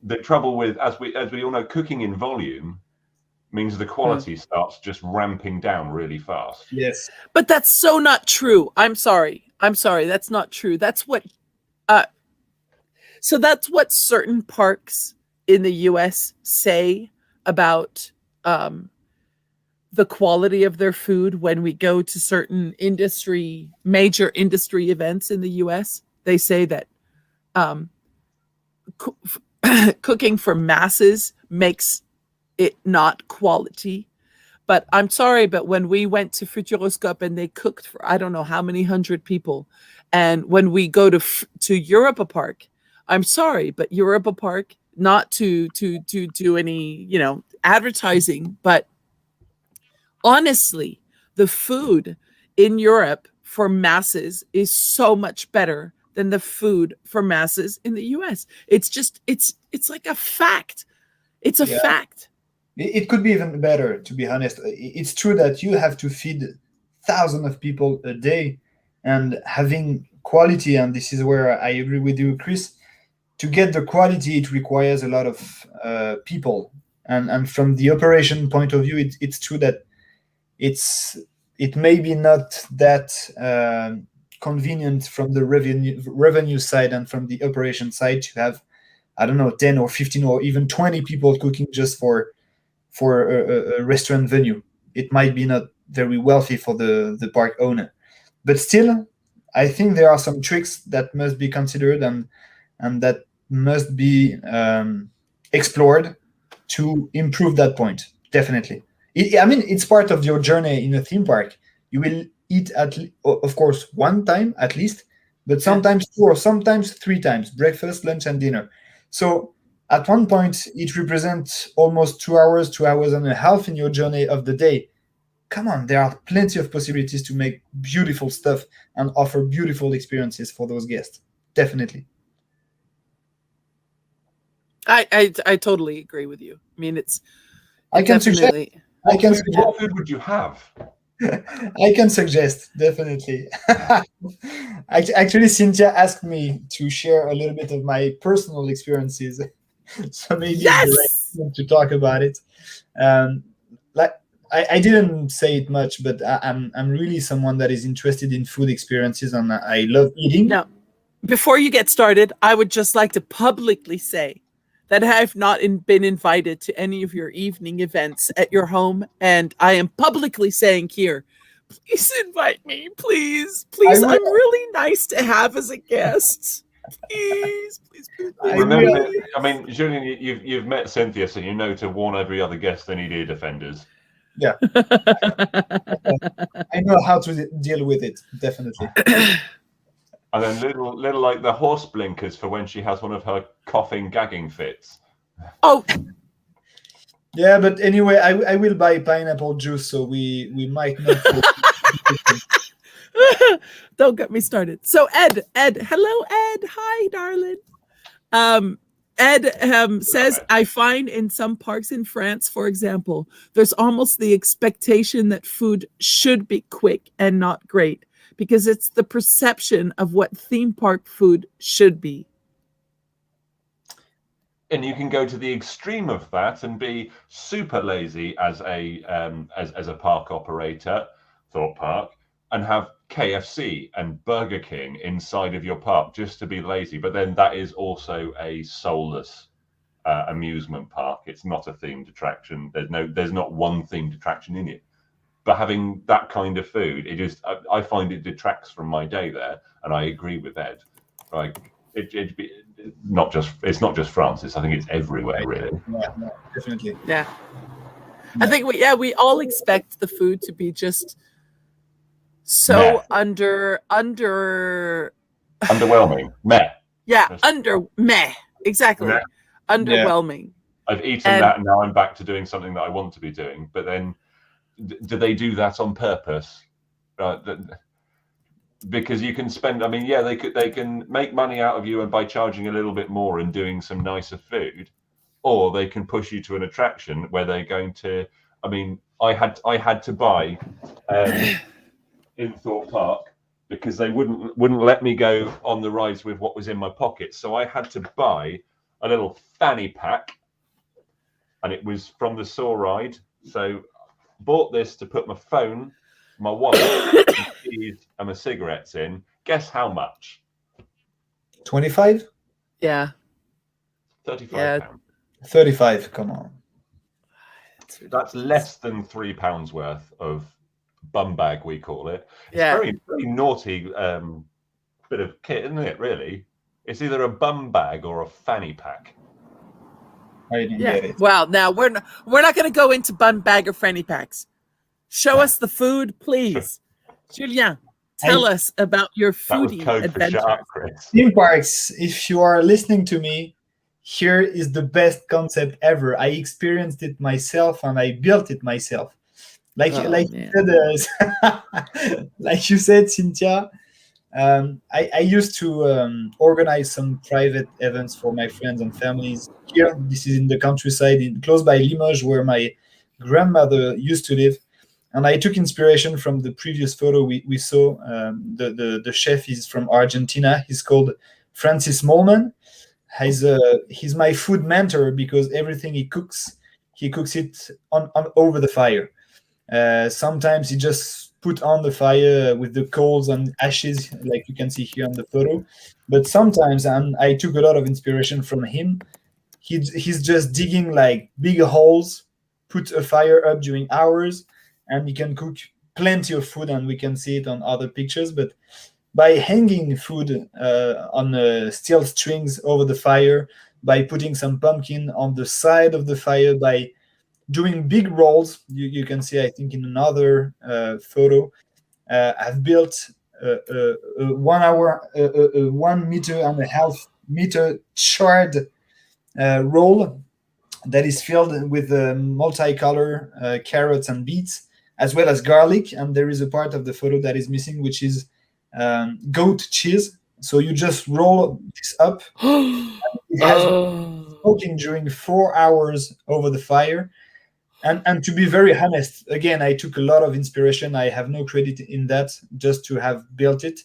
B: the trouble with, as we all know, cooking in volume means the quality starts just ramping down really fast.
C: Yes.
A: But that's so not true. I'm sorry. That's not true. That's what so that's what certain parks in the US say about the quality of their food when we go to certain major industry events in the US. They say that cooking for masses makes it not quality. But I'm sorry, but when we went to Futuroscope and they cooked for I don't know how many hundred people, and when we go to Europa Park, I'm sorry, but Europa Park, not to do any, advertising, but honestly, the food in Europe for masses is so much better than the food for masses in the US. It's like a fact. It's a fact.
C: It could be even better, to be honest. It's true that you have to feed thousands of people a day, and having quality, and this is where I agree with you, Chris. To get the quality, it requires a lot of people, and from the operation point of view, it's true that it may be not that convenient from the revenue side and from the operation side to have, I don't know, 10 or 15 or even 20 people cooking just for a restaurant venue. It might be not very wealthy for the park owner, but still, I think there are some tricks that must be considered and that must be explored to improve that point. Definitely. It's part of your journey in a theme park. You will eat of course, one time at least, but sometimes two or sometimes three times: breakfast, lunch, and dinner. So at one point, it represents almost 2 hours, 2 hours and a half in your journey of the day. Come on, there are plenty of possibilities to make beautiful stuff and offer beautiful experiences for those guests. Definitely.
A: I totally agree with you. I mean,
C: I can suggest.
B: What food would you have?
C: I can suggest, definitely. Actually, Cynthia asked me to share a little bit of my personal experiences, so maybe it's the right time to talk about it. Like I didn't say it much, but I'm really someone that is interested in food experiences, and I love eating.
A: Now, before you get started, I would just like to publicly say that I have not been invited to any of your evening events at your home, and I am publicly saying here, please invite me, please. I'm really nice to have as a guest. Please.
B: Remember, I mean, Julien, you've met Cynthia, so you know to warn every other guest they need ear defenders.
C: Yeah, I know how to deal with it. Definitely.
B: And then little like the horse blinkers for when she has one of her coughing, gagging fits.
A: Oh.
C: Yeah, but anyway, I will buy pineapple juice, so we might not.
A: Don't get me started. So Ed, hello, Ed. Hi, darling. Ed says, I find in some parks in France, for example, there's almost the expectation that food should be quick and not great, because it's the perception of what theme park food should be.
B: And you can go to the extreme of that and be super lazy as a park operator, Thorpe Park, and have KFC and Burger King inside of your park just to be lazy. But then that is also a soulless amusement park. It's not a themed attraction. There's not one themed attraction in it. But having that kind of food, I find it detracts from my day there. And I agree with Ed. Like it's not just France. I think it's everywhere, really.
C: Yeah, definitely.
A: Yeah. I think we all expect the food to be just so
B: underwhelming. Meh.
A: Yeah, exactly. Meh. Underwhelming.
B: Yeah. I've eaten that, and now I'm back to doing something that I want to be doing. But then, do they do that on purpose? Because you can spend. I mean, yeah, they can make money out of you and by charging a little bit more and doing some nicer food, or they can push you to an attraction where they're going to. I mean, I had to buy in Thorpe Park because they wouldn't let me go on the rides with what was in my pocket, so I had to buy a little fanny pack, and it was from the Saw ride. So bought this to put my phone, my wallet, and my cigarettes in. Guess how much?
C: 25?
A: Yeah.
B: £35.
C: 35, come on.
B: That's less than £3 worth of bum bag, we call it. It's very, very naughty bit of kit, isn't it, really? It's either a bum bag or a fanny pack.
C: I didn't get it.
A: Well, now we're not going to go into bum bag or fanny packs. Show us the food, please. Julien, Tell us about your
B: That was
A: foodie
B: code for
A: adventures.
B: shut up, Chris.
C: Theme parks, if you are listening to me, here is the best concept ever. I experienced it myself and I built it myself. Like you said, like you said, Cynthia, I used to organize some private events for my friends and families. Here, this is in the countryside, close by Limoges, where my grandmother used to live. And I took inspiration from the previous photo we saw. The chef is from Argentina. He's called Francis Molman. He's my food mentor because everything he cooks it on over the fire. Sometimes he just put on the fire with the coals and ashes, like you can see here on the photo. But sometimes, and I took a lot of inspiration from him, he's just digging like big holes, put a fire up during hours, and he can cook plenty of food, and we can see it on other pictures. But by hanging food on steel strings over the fire, by putting some pumpkin on the side of the fire, by doing big rolls, you can see, I think, in another photo, I've built a 1 hour, 1.5 meter charred roll that is filled with multicolor carrots and beets, as well as garlic. And there is a part of the photo that is missing, which is goat cheese. So you just roll this up. It has been cooking during 4 hours over the fire. And to be very honest, again, I took a lot of inspiration. I have no credit in that, just to have built it.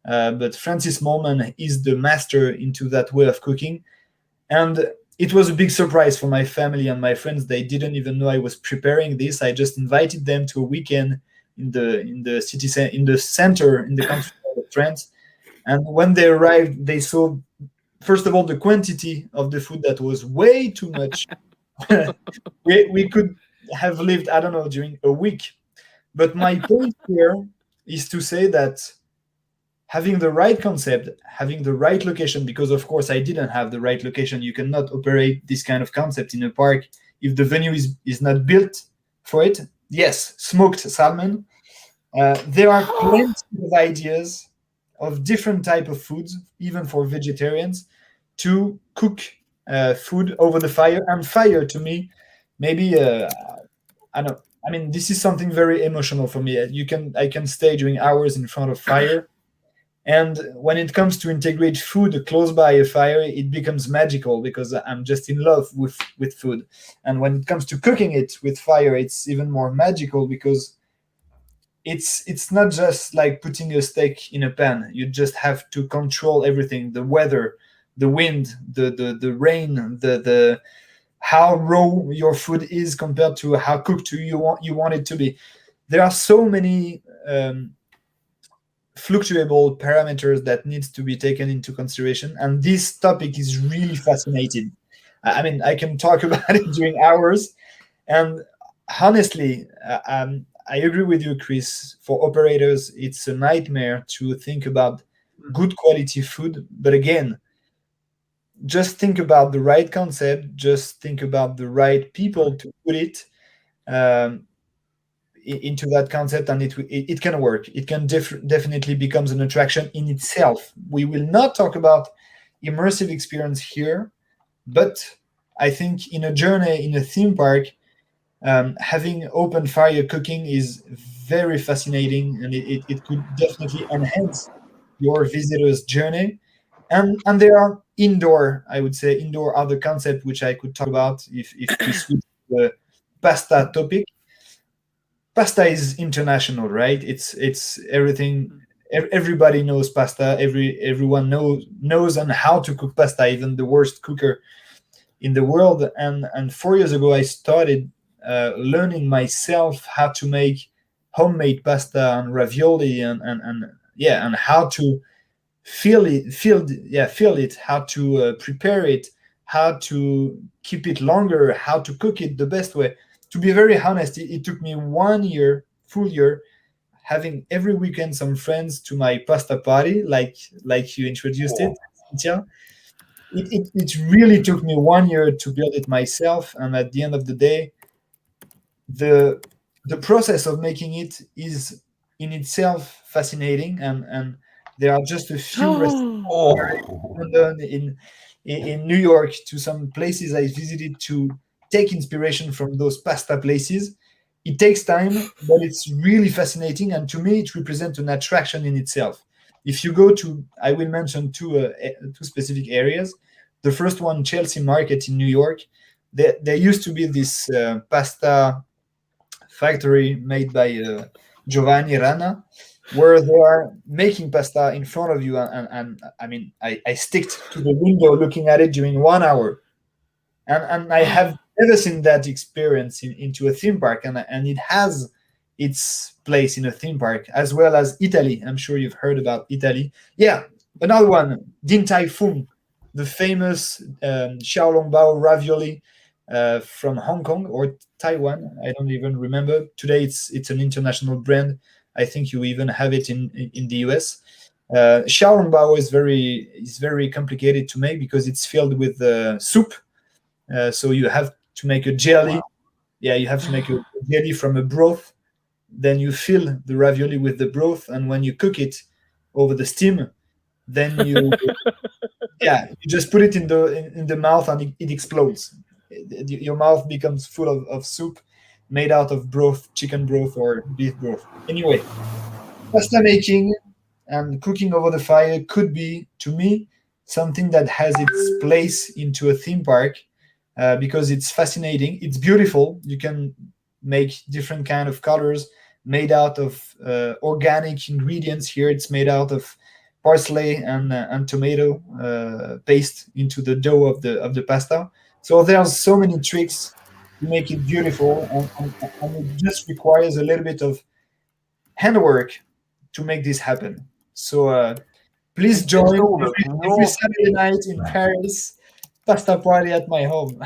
C: But Francis Molman is the master into that way of cooking. And it was a big surprise for my family and my friends. They didn't even know I was preparing this. I just invited them to a weekend in the city, in the center, in the country of France. And when they arrived, they saw, first of all, the quantity of the food that was way too much. we could have lived, I don't know, during a week. But my point here is to say that having the right concept, having the right location, because of course I didn't have the right location. You cannot operate this kind of concept in a park if the venue is not built for it. Yes, smoked salmon. There are plenty of ideas of different type of foods, even for vegetarians, to cook food over the fire. And fire, to me, maybe I don't. I mean, this is something very emotional for me. I can stay during hours in front of fire, and when it comes to integrate food close by a fire, it becomes magical because I'm just in love with food. And when it comes to cooking it with fire, it's even more magical because it's not just like putting a steak in a pan. You just have to control everything: the weather, the wind, the rain, the how raw your food is compared to how cooked you want it to be. There are so many fluctuable parameters that needs to be taken into consideration, and this topic is really fascinating. I mean, I can talk about it during hours, and honestly, I agree with you, Chris. For operators, it's a nightmare to think about good quality food, but again, just think about the right concept, just think about the right people to put it into that concept, and it can work. It can definitely becomes an attraction in itself. We will not talk about immersive experience here, but I think in a journey in a theme park, having open fire cooking is very fascinating, and it could definitely enhance your visitor's journey. And there are indoor, I would say, indoor other concept which I could talk about if we switch to the pasta topic. Pasta is international, right? It's everything. Everybody knows pasta. Everyone knows on how to cook pasta, even the worst cooker in the world. And 4 years ago, I started learning myself how to make homemade pasta and ravioli and how to feel it, how to prepare it, how to keep it longer, how to cook it the best way. To be very honest, it took me 1 year, full year, having every weekend some friends to my pasta party, like you introduced it, Cynthia. It really took me 1 year to build it myself, and at the end of the day, the process of making it is in itself fascinating, and there are just a few restaurants
B: Oh,
C: in London, in New York, to some places I visited to take inspiration from those pasta places. It takes time, but it's really fascinating, and to me, it represents an attraction in itself. If you go to, I will mention two specific areas. The first one, Chelsea Market in New York. There used to be this pasta factory made by Giovanni Rana, where they are making pasta in front of you, and I mean, I sticked to the window looking at it during 1 hour, and I have never seen that experience into a theme park, and it has its place in a theme park, as well as Italy. I'm sure you've heard about Italy. Yeah, another one, Din Tai Fung, the famous Xiaolongbao Ravioli from Hong Kong or Taiwan. I don't even remember. Today it's an international brand. I think you even have it in the US. Xiaolongbao is very complicated to make because it's filled with soup. So you have to make a jelly.
B: wow.
C: Yeah, you have to make a jelly from a broth. Then you fill the ravioli with the broth, and when you cook it over the steam, then you just put it in the mouth, and it explodes. Your mouth becomes full of soup made out of broth, chicken broth or beef broth. Anyway, pasta making and cooking over the fire could be, to me, something that has its place into a theme park, because it's fascinating. It's beautiful. You can make different kind of colors made out of organic ingredients. Here, it's made out of parsley and tomato paste into the dough of the pasta. So there's so many tricks to make it beautiful, and it just requires a little bit of handwork to make this happen. So please join every Saturday night in Paris, pasta party at my home.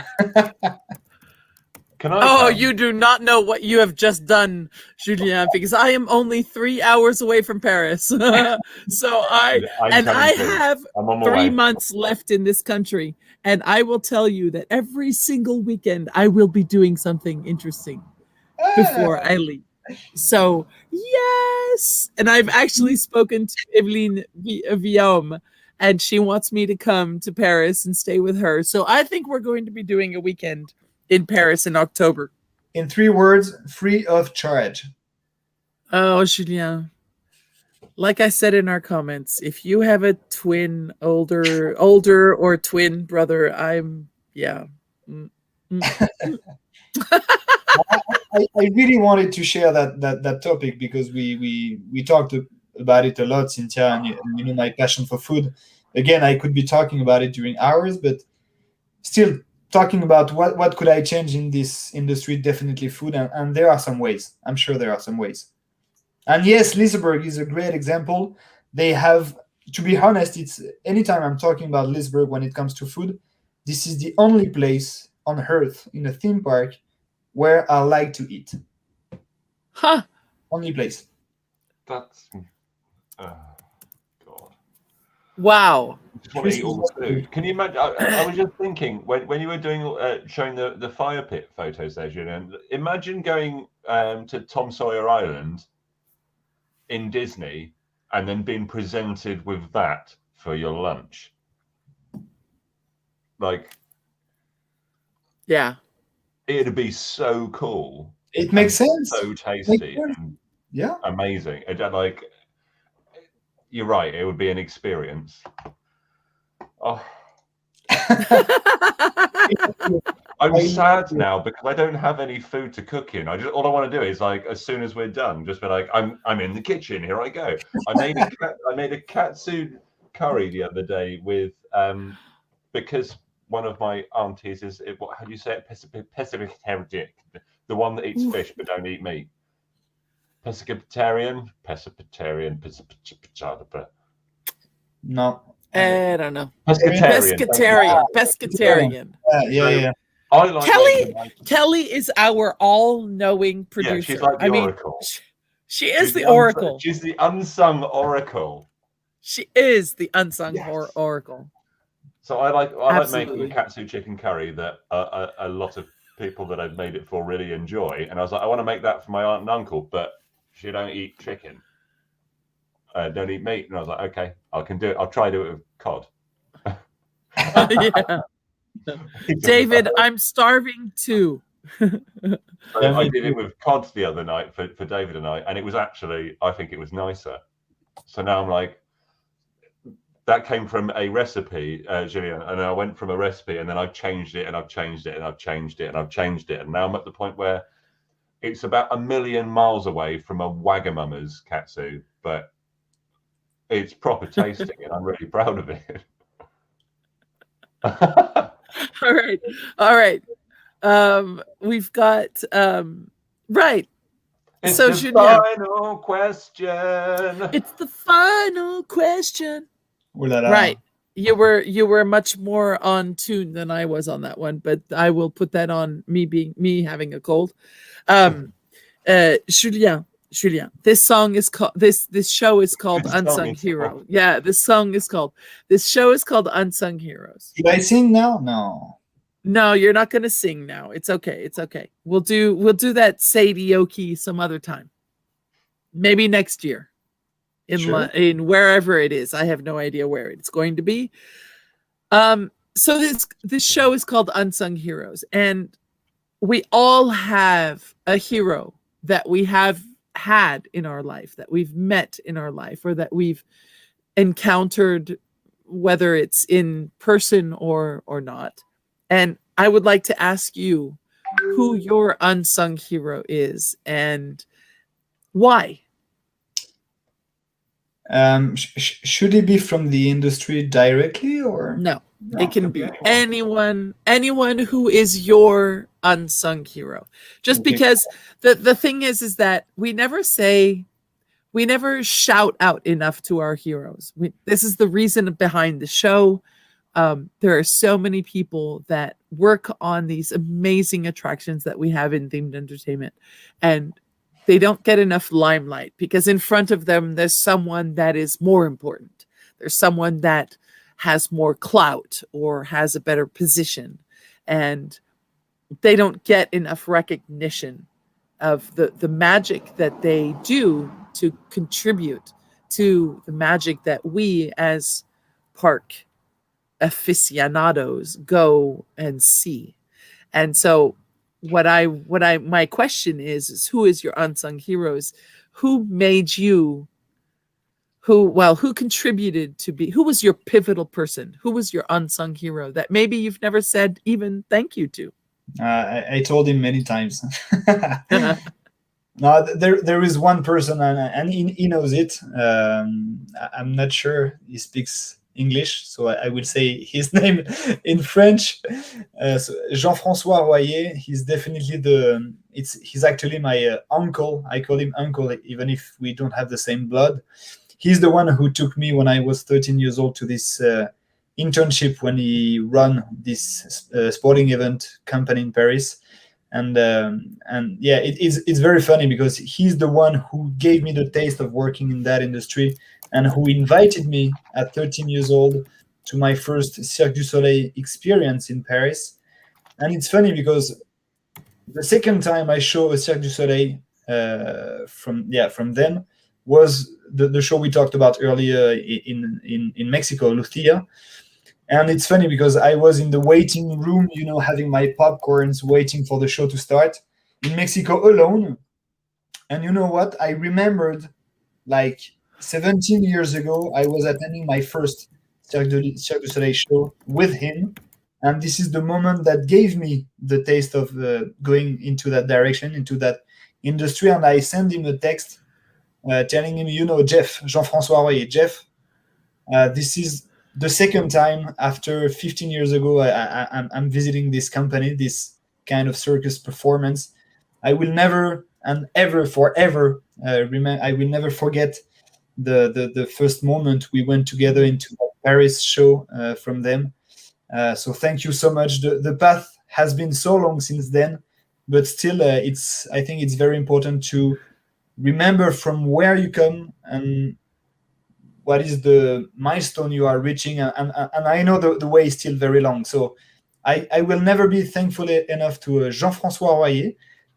B: Can I?
A: Oh,
B: come?
A: you do not know what you have just done, Julien, because I am only 3 hours away from Paris. So I
B: I'm coming too.
A: have
B: I'm on my
A: 3
B: way.
A: months left in this country, and I will tell you that every single weekend I will be doing something interesting before I leave. So yes, and I've actually spoken to Eveline Viaume, and she wants me to come to Paris and stay with her. So I think we're going to be doing a weekend in Paris in October.
C: In 3 words, free of charge.
A: Oh, Julien. Like I said in our comments, if you have a twin, older or twin brother, I'm yeah.
C: I really wanted to share that topic because we talked about it a lot, Cynthia, and you know my passion for food. Again, I could be talking about it during hours, but still talking about what could I change in this industry, definitely food, and there are some ways. I'm sure there are some ways. And yes, Liseberg is a great example. They have, to be honest, it's anytime I'm talking about Liseberg when it comes to food, this is the only place on earth in a theme park where I like to eat.
A: Huh.
C: Only place.
B: That's God.
A: Wow.
B: I just want to eat all the food. Can you imagine? I was just thinking when you were doing showing the fire pit photos there, Julian. Imagine going to Tom Sawyer Island in Disney and then being presented with that for your lunch. Like,
A: yeah,
B: it'd be so cool.
C: It makes sense.
B: So tasty. And
C: yeah,
B: amazing. Like, you're right. It would be an experience. Oh. I'm sad now because I don't have any food to cook in. All I want to do is, like, as soon as we're done, just be like, I'm in the kitchen. Here I go. I made a katsu curry the other day with because one of my aunties is how do you say it? Pescatarian, the one that eats fish but don't eat meat. Pescatarian.
C: No.
A: I don't know.
B: Pescatarian.
A: Pescatarian.
C: Yeah.
B: I like
A: Kelly is our all-knowing producer.
B: Yeah, she's like the oracle.
A: She is the oracle.
B: She's the unsung oracle.
A: She is the unsung oracle.
B: So I like making a katsu chicken curry that a lot of people that I've made it for really enjoy, and I was like, I want to make that for my aunt and uncle, but she don't eat chicken, don't eat meat. And I was like, okay, I can do it. I'll try to do it with cod.
A: Yeah. David, I'm starving too.
B: I did it with cod the other night for David and I it was actually, I think it was nicer. So now I'm like, that came from a recipe, Julien, and I went from a recipe and then I've changed it and I've changed it and I've changed it and I've changed it. And now I'm at the point where it's about 1,000,000 miles away from a Wagamama's katsu, but it's proper tasting and I'm really proud of it.
A: All right. We've got right.
B: It's
A: so
B: the final question.
A: It's the final question.
C: Ooh-la-la.
A: Right. You were much more on tune than I was on that one, but I will put that on me having a cold. Julien, this song is called this show is called Unsung Hero. Yeah, this show is called Unsung Heroes.
C: Did I sing now?
A: No, you're not going to sing now. It's okay. We'll do that Sadie Oki some other time. Maybe next year. In wherever it is. I have no idea where it's going to be. So this show is called Unsung Heroes, and we all have a hero that we have had in our life, that we've met in our life, or that we've encountered, whether it's in person or not. And I would like to ask you who your unsung hero is and why.
C: Should it be from the industry directly or
A: no? It can be anyone who is your unsung hero. Just because the thing is that we never shout out enough to our heroes. This is the reason behind the show. There are so many people that work on these amazing attractions that we have in themed entertainment, and they don't get enough limelight because in front of them, there's someone that is more important. There's someone that has more clout or has a better position, and they don't get enough recognition of the magic that they do to contribute to the magic that we as park aficionados go and see. And so my question is who is your unsung heroes? Who made you, who contributed to be, who was your pivotal person? Who was your unsung hero that maybe you've never said even thank you to?
C: I told him many times. No, there is one person, and he knows it. I'm not sure he speaks English, so I will say his name in French. So Jean-François Royer. He's definitely he's actually my uncle. I call him uncle, even if we don't have the same blood. He's the one who took me when I was 13 years old to this internship when he ran this sporting event company in Paris. And yeah, it's very funny because he's the one who gave me the taste of working in that industry and who invited me at 13 years old to my first Cirque du Soleil experience in Paris. And it's funny because the second time I saw a Cirque du Soleil from them was the show we talked about earlier in Mexico, Lucia. And it's funny because I was in the waiting room, having my popcorns, waiting for the show to start in Mexico alone. And you know what? I remembered, like 17 years ago, I was attending my first Cirque du Soleil show with him. And this is the moment that gave me the taste of going into that direction, into that industry. And I sent him a text telling him, Jeff, Jean-François Royer, Jeff, this is the second time after 15 years ago I'm visiting this company, this kind of circus performance. I will never and ever forever I will never forget the first moment we went together into the Paris show from them. So thank you so much. The path has been so long since then, but still I think it's very important to remember from where you come and what is the milestone you are reaching, and I know the way is still very long. So I will never be thankful enough to Jean-François Royer,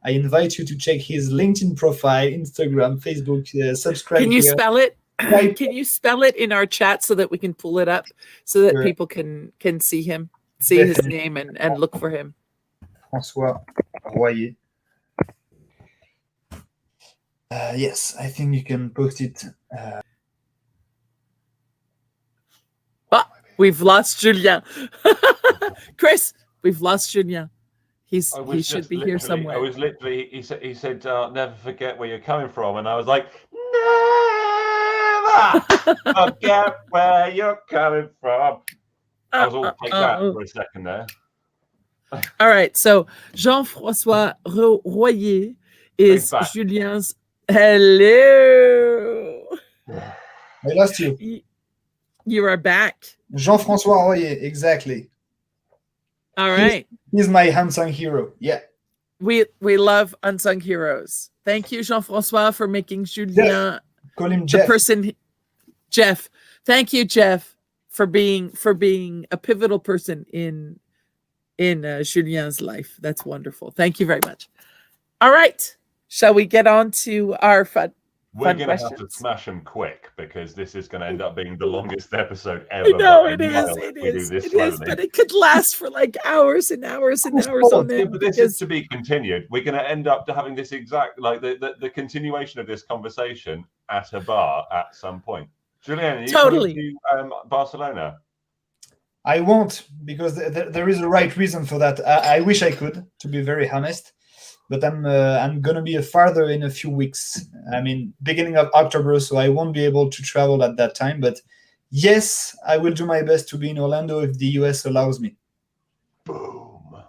C: I invite you to check his LinkedIn profile, Instagram, Facebook, subscribe.
A: Can you
C: here.
A: spell it?
C: Right.
A: Can you spell it in our chat so that we can pull it up so that
C: Sure.
A: people can see him, see his
C: Definitely.
A: name and look for him?
C: François Royer. Yes, I think you can post it.
A: We've lost Julien. Chris, we've lost Julien. He should be here somewhere.
B: I was literally. He said, "Never forget where you're coming from," and I was like, "Never forget where you're coming from." I was all like that for a second there.
A: All right, so Jean-François Royer is Julien's. Hello.
C: I lost you.
A: You are back.
C: Jean-François Royer, exactly.
A: All right.
C: He's my unsung hero. Yeah.
A: We love unsung heroes. Thank you, Jean-François, for making Julien
C: Call him
A: the
C: Jeff.
A: person. Jeff. Thank you, Jeff, for being a pivotal person in Julien's life. That's wonderful. Thank you very much. All right. Shall we get on to our fun
B: We're going to have to
A: questions?
B: smash them quick because this is going to end up being the longest episode ever.
A: I know
B: by
A: it
B: a
A: is.
B: mile
A: It
B: if we do
A: is.
B: this
A: It is.
B: slowly.
A: But it could last for like hours and hours and hours on
B: Yeah,
A: end.
B: but this is to be continued. We're going to end up having this exact, like the continuation of this conversation at a bar at some point. Julien, are you
A: Totally.
B: coming to Barcelona?
C: I won't, because there is a right reason for that. I wish I could, to be very honest, but I'm gonna be farther in a few weeks. I mean, beginning of October, so I won't be able to travel at that time. But yes, I will do my best to be in Orlando if the US allows me.
B: Boom!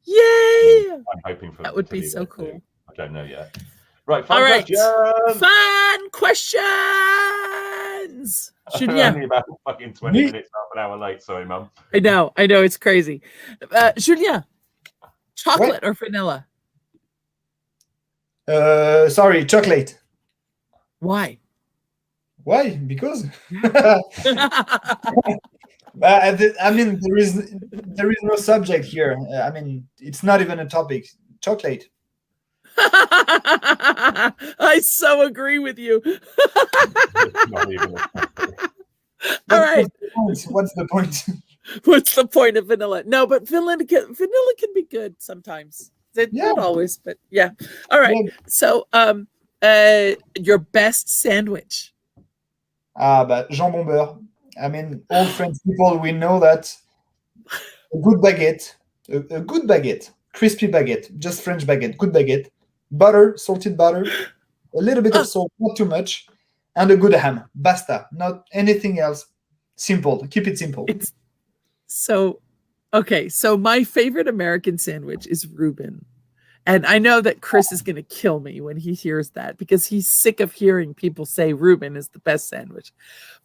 A: Yay!
B: I'm hoping for
A: That would
B: to
A: be
B: there
A: so
B: too.
A: cool.
B: I don't know yet. Right,
A: All right.
B: questions.
A: Fun questions. Julien.
B: Only about fucking 20 minutes, half an hour late. Sorry, Mum.
A: I know, it's crazy. Julien, chocolate or vanilla?
C: Sorry, chocolate.
A: Why?
C: Why? Because I mean, there is no subject here. I mean, it's not even a topic. Chocolate.
A: I so agree with you.
B: It's not even a
A: All right.
C: What's the point?
A: What's the point of vanilla? No, but vanilla can be good sometimes. Not always, but yeah. All right.
C: Yeah.
A: So, your best sandwich.
C: But jambon beurre. I mean, all French people, we know that a good baguette, a good baguette, crispy baguette, just French baguette, good baguette, butter, salted butter, a little bit of salt, not too much, and a good ham. Basta. Not anything else. Simple. Keep it simple.
A: It's so okay. So my favorite American sandwich is Reuben. And I know that Chris is going to kill me when he hears that because he's sick of hearing people say Reuben is the best sandwich.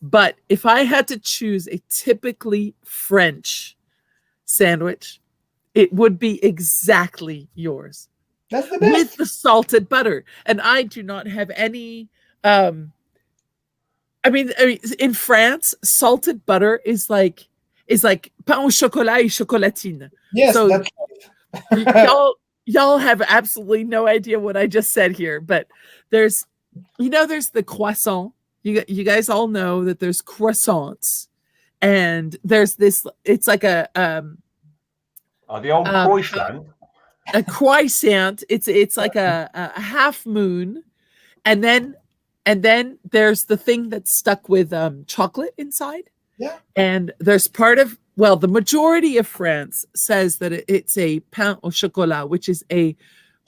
A: But if I had to choose a typically French sandwich, it would be exactly yours.
C: That's the best.
A: With the salted butter. And I do not have any I mean, in France, salted butter is like pain au chocolat et chocolatine.
C: Yes,
A: so
C: that's
A: y'all have absolutely no idea what I just said here, but there's the croissant. You guys all know that there's croissants, and there's this. It's like a
B: the old croissant.
A: A croissant. It's like a half moon, and then there's the thing that's stuck with chocolate inside.
C: Yeah. And
A: there's the majority of France says that it's a pain au chocolat, which is a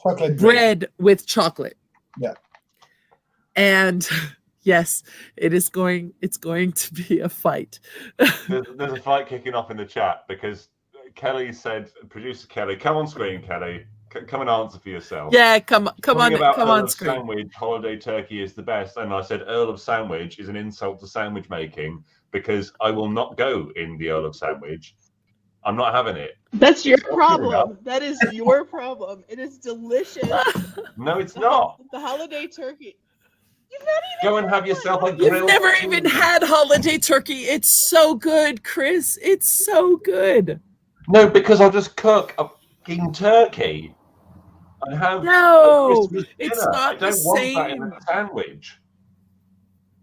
C: chocolate
A: bread with chocolate.
C: Yeah.
A: And yes, it's going to be a fight.
B: There's a fight kicking off in the chat because Kelly said, producer Kelly, come on screen, Kelly. Come and answer for yourself.
A: Yeah, come on screen.
B: Sandwich, holiday turkey is the best. And I said Earl of Sandwich is an insult to sandwich making because I will not go in the Earl of Sandwich. I'm not having it.
D: That's your problem. That is your problem. It is delicious.
B: No, it's not.
D: The holiday turkey. You've not even
B: go and have yourself a
A: You've
B: grilled
A: never
B: turkey.
A: even had holiday turkey. It's so good, Chris. It's so good.
B: No, because I'll just cook a fucking turkey. and have
A: No,
B: Christmas
A: it's
B: dinner.
A: not
B: I don't
A: the
B: want that in
A: same.
B: a sandwich.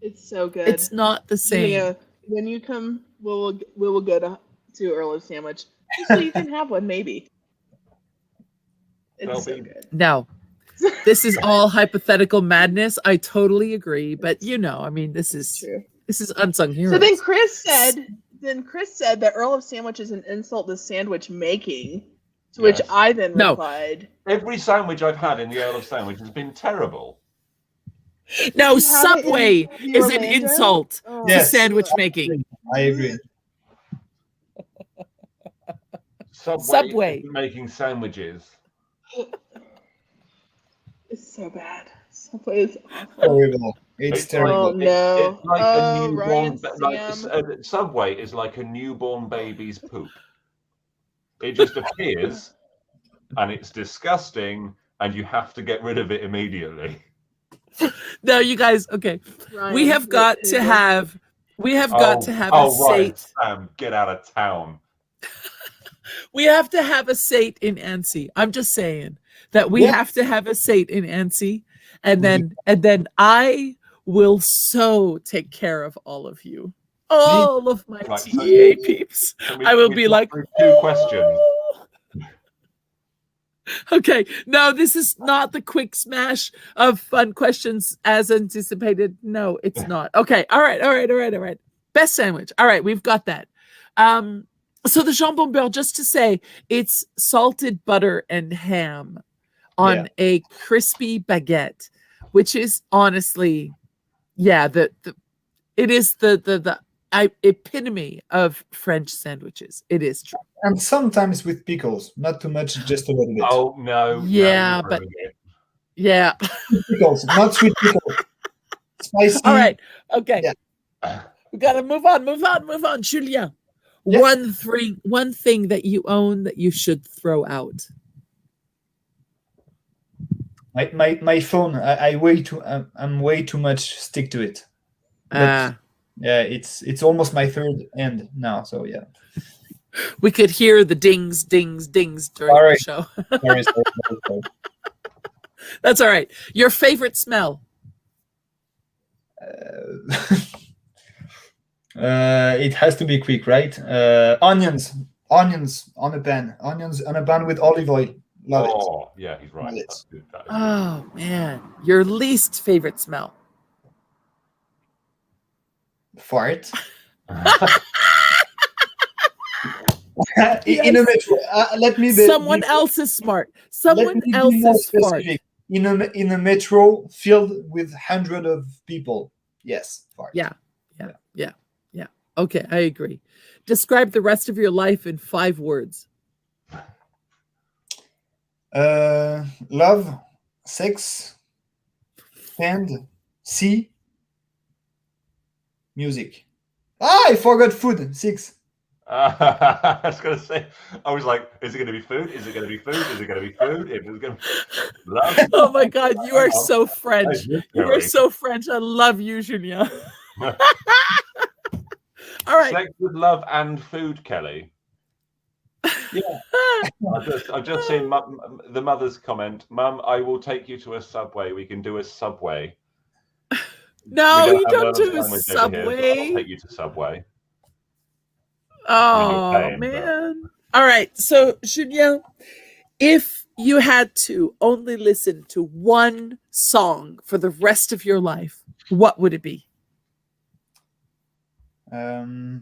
D: It's so good.
A: It's not the same.
D: Julia, when you come, we will go to Earl of Sandwich just so you can have one, maybe. It's so good.
A: No, this is all hypothetical madness. I totally agree, but I mean, this is
D: True.
A: Unsung Hero.
D: So then Chris said that Earl of Sandwich is an insult to sandwich making, to which I then replied,
B: every sandwich I've had in the Earl of Sandwich has been terrible.
A: No, Subway is an insult to sandwich making.
C: I agree.
B: Subway. Is making sandwiches.
D: It's so bad. Subway is awful.
C: Terrible. It's terrible.
D: Oh no!
B: It's like a newborn.
D: Ryan,
B: Subway is like a newborn baby's poop. It just appears, and it's disgusting, and you have to get rid of it immediately.
A: No, you guys. Okay,
D: Ryan,
A: we have got to have. We have got to have a
B: Ryan,
A: sate.
B: Sam, get out of town.
A: We have to have a sate in Annecy. I'm just saying that we have to have a sate in Annecy, and then I will so take care of all of you, all of my TA peeps. I will be like,
B: 2 questions.
A: Okay, no, this is not the quick smash of fun questions as anticipated. No, it's not. Okay, all right. Best sandwich. All right, we've got that. So the jambon beurre, just to say, it's salted butter and ham on a crispy baguette, which is honestly, it is the epitome of French sandwiches. It is true.
C: And sometimes with pickles, not too much, just a little bit.
B: Oh no!
A: Yeah,
C: Pickles, not sweet pickles. Spicy.
A: All right. Okay.
C: Yeah.
A: We gotta move on, Julien.
C: Yeah.
A: One thing that you own that you should throw out.
C: My phone. I'm way too much stick to it. But, it's almost my third end now. So yeah.
A: We could hear the dings during the show.
C: Sorry.
A: That's all right. Your favorite smell?
C: It has to be quick, right? Onions on a pan with olive oil. Love it.
B: Oh, yeah, he's right. That's good.
A: Oh man, your least favorite smell?
C: Fart. In a metro. Let me.
A: Someone else is smart. Someone else is smart.
C: In a metro filled with hundreds of people. Yes, fart.
A: Yeah. Okay, I agree. Describe the rest of your life in 5 words.
C: Love, sex, and music. I forgot food. 6.
B: I was going to say, I was like, is it going to be food? Is it going to be food? Is it going to be food? If it's going to be love.
A: Oh my God, you are so French. You are so French. I love you, Julien. All right.
B: Sex with love and food, Kelly. Yeah. I've just seen the mother's comment. Mum, I will take you to a Subway. We can do a Subway.
A: No, you don't do a Subway.
B: I'll take you to Subway.
A: Oh, man. All right. So, Julien, if you had to only listen to one song for the rest of your life, what would it be?
C: 3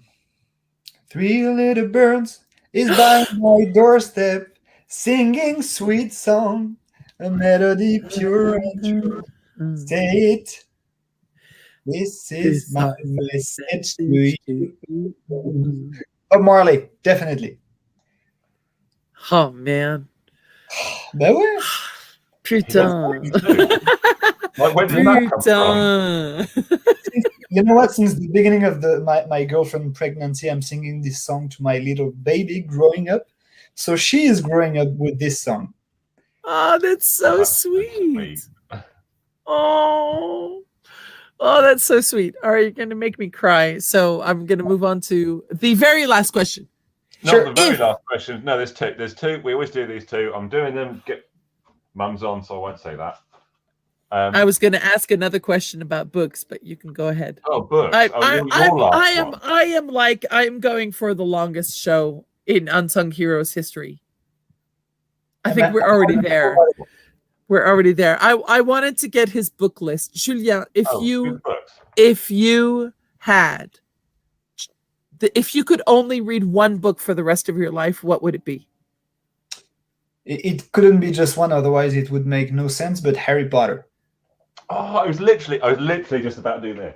C: little birds is by my doorstep, singing sweet song, a melody pure and true. Say it. This is my message to you. Bob Marley, definitely.
A: Oh man.
C: Ben ouais.
A: Putain.
B: Like, where did that come from?
C: You know what? Since the beginning of my girlfriend pregnancy, I'm singing this song to my little baby growing up. So she is growing up with this song.
A: Oh, that's so sweet. Oh, that's so sweet. All right, you're going to make me cry. So I'm going to move on to the very last question.
B: Not the very last question. No, there's two. We always do these two. I'm doing them. Mum's on, so I won't say that.
A: I was going to ask another question about books, but you can go ahead.
B: Oh, books.
A: I am going for the longest show in Unsung Heroes history. I think we're already there. We're already there. I wanted to get his book list. Julien, if you could only read one book for the rest of your life, what would it be?
C: It couldn't be just one, otherwise it would make no sense, but Harry Potter.
B: Oh, I was literally just about to do this.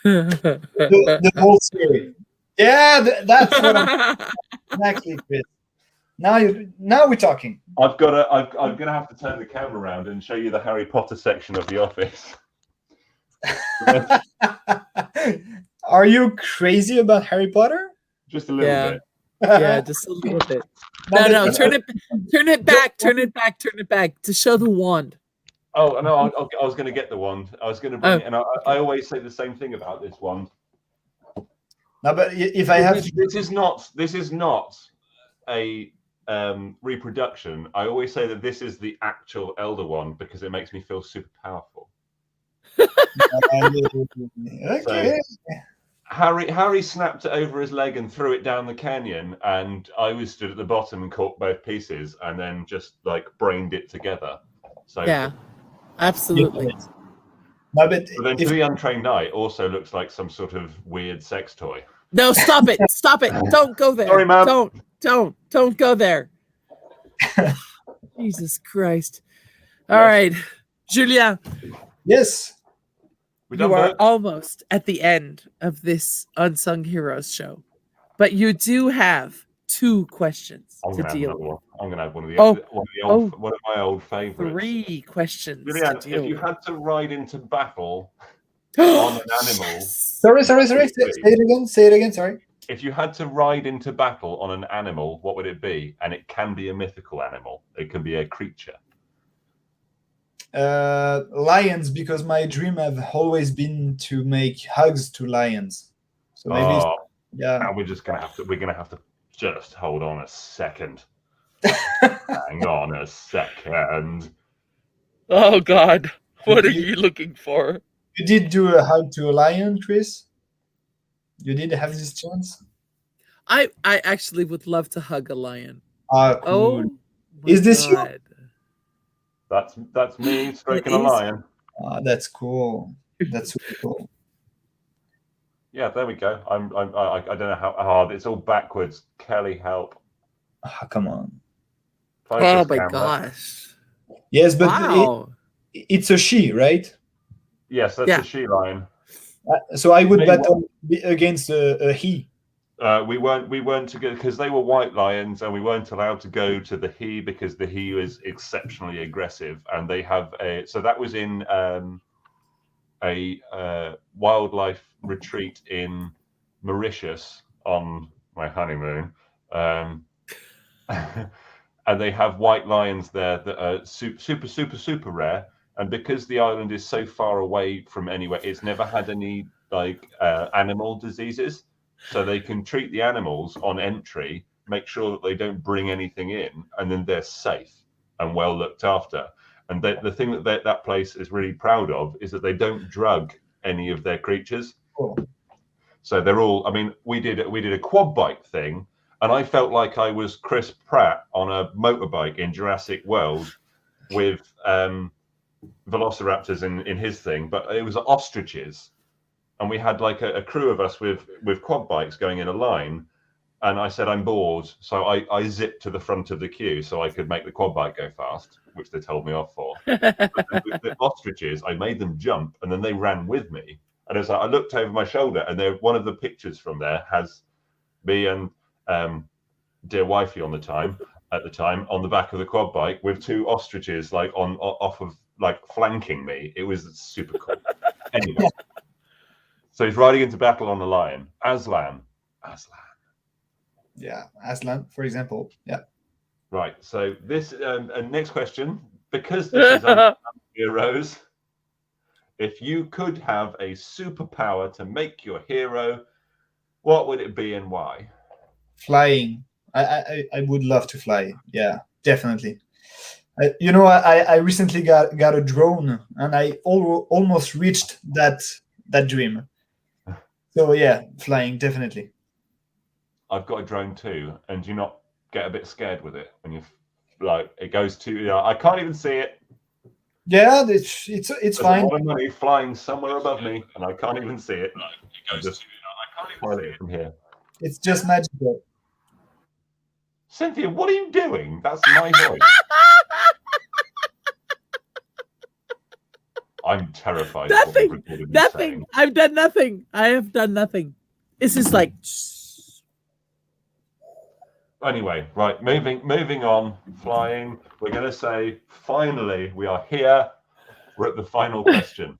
C: The whole series. Yeah, that's what I'm exactly, Chris. Now we're talking.
B: I'm gonna have to turn the camera around and show you the Harry Potter section of The Office.
C: Are you crazy about Harry Potter?
B: Just a little bit.
A: Yeah, just a little bit. No, turn it back to show the wand.
B: Oh no, I was going to get the wand. I was going to bring it, and I always say the same thing about this wand.
C: No, but if I have,
B: this is not a reproduction. I always say that this is the actual Elder Wand because it makes me feel super powerful.
C: Okay.
B: So, Harry snapped it over his leg and threw it down the canyon, and I was stood at the bottom and caught both pieces, and then just like brained it together. So
A: yeah, absolutely.
C: No, but
B: then to the untrained eye, also looks like some sort of weird sex toy.
A: No, stop it! Stop it! Don't go there!
B: Sorry, ma'am.
A: Don't go there! Jesus Christ! All right, Julien.
C: Yes.
A: You are almost at the end of this Unsung Heroes show, but you do have 2 questions to deal with.
B: I'm going to have one of my old favorites.
A: 3 questions.
B: Julien, if you had to ride into battle on an animal.
C: Sorry. Say it again. Sorry.
B: If you had to ride into battle on an animal, what would it be? And it can be a mythical animal. It can be a creature.
C: Lions, because my dream have always been to make hugs to lions. So maybe
B: and we're gonna have to just hold on a second. Hang on a second.
A: Oh God, what are you looking for?
C: You did do a hug to a lion, Chris? You did have this chance?
A: I actually would love to hug a lion.
C: Cool.
A: Oh,
C: is this
A: God.
C: you?
B: That's me stroking a lion.
C: That's cool. That's super cool.
B: Yeah, there we go. I don't know how hard. It's all backwards. Kelly, help.
C: Come on.
A: Oh my gosh.
C: Yes, but it's a she, right?
B: Yes, that's a she lion.
C: So I would battle against a he.
B: We weren't to go because they were white lions, and we weren't allowed to go to the he because the he was exceptionally aggressive, and they have so that was in a wildlife retreat in Mauritius on my honeymoon, and they have white lions there that are super rare, and because the island is so far away from anywhere, it's never had any animal diseases. So they can treat the animals on entry, make sure that they don't bring anything in, and then they're safe and well looked after. And the thing that place is really proud of is that they don't drug any of their creatures.
C: Cool.
B: So they're all. I mean, we did a quad bike thing, and I felt like I was Chris Pratt on a motorbike in Jurassic World with velociraptors in his thing, but it was ostriches. And we had like a crew of us with quad bikes going in a line. And I said, I'm bored. So I zipped to the front of the queue so I could make the quad bike go fast, which they told me off for. With the ostriches, I made them jump and then they ran with me. And it's like, I looked over my shoulder and one of the pictures from there has me and dear wifey at the time on the back of the quad bike with 2 ostriches off of flanking me. It was super cool. Anyway. So he's riding into battle on a lion. Aslan.
C: Yeah, Aslan, for example. Yeah.
B: Right. So this next question, because this is Unsung Heroes, if you could have a superpower to make your hero, what would it be and why?
C: Flying. I would love to fly. Yeah, definitely. I recently got a drone, and I almost reached that dream. So yeah, flying definitely.
B: I've got a drone too, and do you not get a bit scared with it when you like it goes to? I can't even see it.
C: Yeah, it's
B: There's
C: fine.
B: a lot of money flying somewhere above me, and I can't even see it. I just fly it from here.
C: It's just magical.
B: Cynthia, what are you doing? That's my voice. I'm terrified.
A: Nothing. I've done nothing. I have done nothing. This is like.
B: Anyway, right. Moving on. Flying. We're going to say finally we are here. We're at the final question.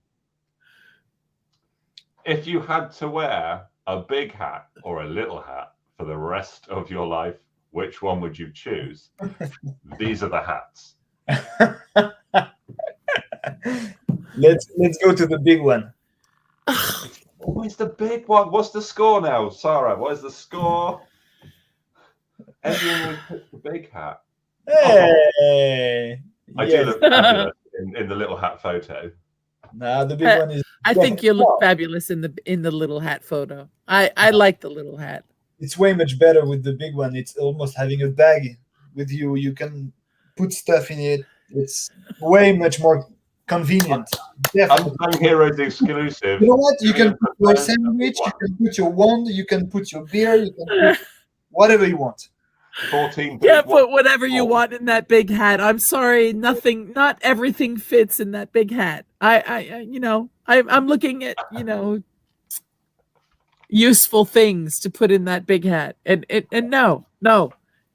B: If you had to wear a big hat or a little hat for the rest of your life, which one would you choose? These are the hats.
C: Let's go to the big one.
B: What's the big one? What's the score now, Sarah? What is the score? Everyone would pick the big hat.
C: Hey,
B: I do look fabulous in the little hat photo.
C: Nah, the big one is.
A: I think you look fabulous in the little hat photo. I like the little hat.
C: It's way much better with the big one. It's almost having a bag with you. You can put stuff in it. It's way much more convenient.
B: Unsung Heroes exclusive.
C: You know what? You can put your sandwich, you can put your wand, you can put your beer, you can put whatever you want.
B: 14.
A: Yeah, put whatever you want in that big hat. I'm sorry, not everything fits in that big hat. I'm looking at, useful things to put in that big hat. And no,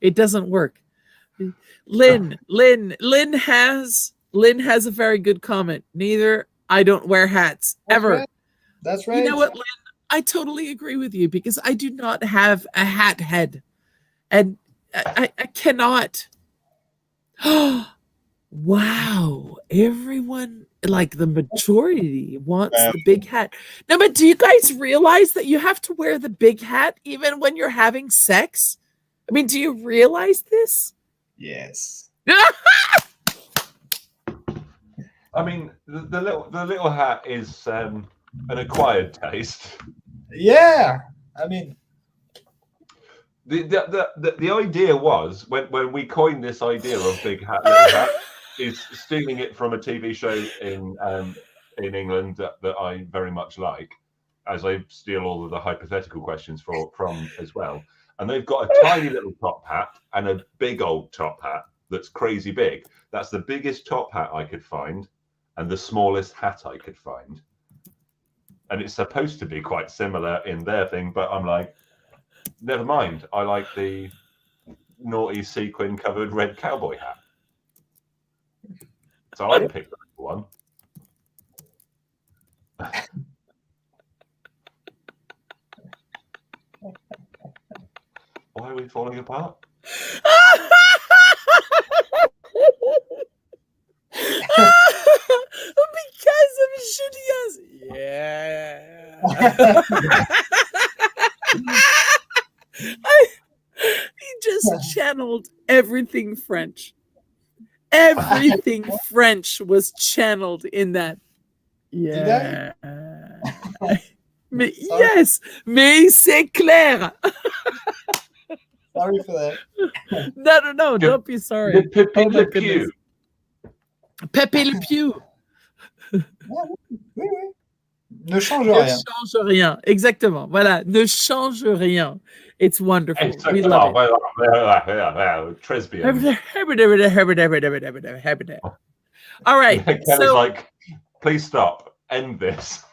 A: it doesn't work. Lynn has a very good comment. Neither I don't wear hats ever.
C: Right. That's right.
A: You know what, Lynn? I totally agree with you because I do not have a hat head. And I cannot. Wow. Everyone, like the majority, wants the big hat. No, but do you guys realize that you have to wear the big hat even when you're having sex? I mean, do you realize this?
C: Yes.
B: I mean, the little hat is an acquired taste.
C: Yeah. I mean,
B: the idea was when we coined this idea of big hat, little hat, is stealing it from a TV show in England that I very much like, as I steal all of the hypothetical questions from as well. And they've got a tiny little top hat and a big old top hat that's crazy big. That's the biggest top hat I could find and the smallest hat I could find. And it's supposed to be quite similar in their thing, but I'm like, never mind. I like the naughty sequin covered red cowboy hat. So I picked the one. Why are we falling apart?
A: Because of Julien's. Yeah. He just channeled everything French. Everything French was channeled in that. Yeah. Mais, yes, mais c'est clair.
C: Sorry for that.
A: No, don't be sorry.
B: Pepe Le Pew.
A: Pepe Le Pew.
C: Oui. Ne change rien.
A: Ne change rien. Exactement. Voilà. Ne change rien. It's wonderful. We love it.
B: Tresbian.
A: All right.
B: So, like, please stop. End this.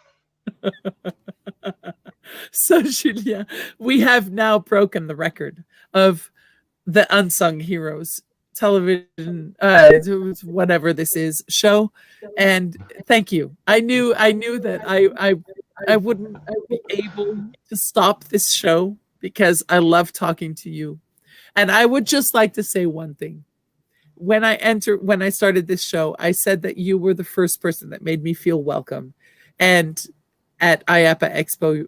A: So, Julien, we have now broken the record of the Unsung Heroes television, whatever this is, show. And thank you. I knew that I wouldn't be able to stop this show because I love talking to you. And I would just like to say one thing. When I started this show, I said that you were the first person that made me feel welcome. And at IAPA Expo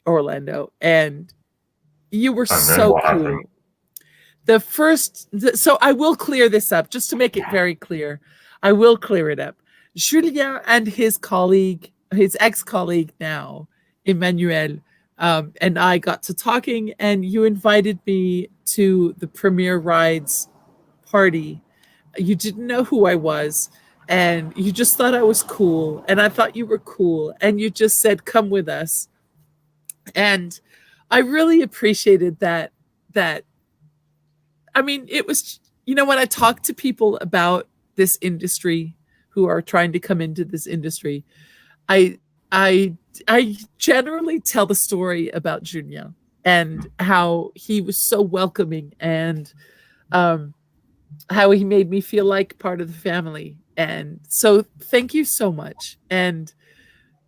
A: Orlando, and you were so cool. So I will clear this up just to make it very clear. I will clear it up. Julien and his colleague, his ex-colleague now, Emmanuel, and I got to talking, and you invited me to the premiere rides party. You didn't know who I was, and you just thought I was cool, and I thought you were cool, and you just said, come with us. And I really appreciated that. I mean, it was, when I talk to people about this industry who are trying to come into this industry, I generally tell the story about Julien and how he was so welcoming, and how he made me feel like part of the family. And so thank you so much. And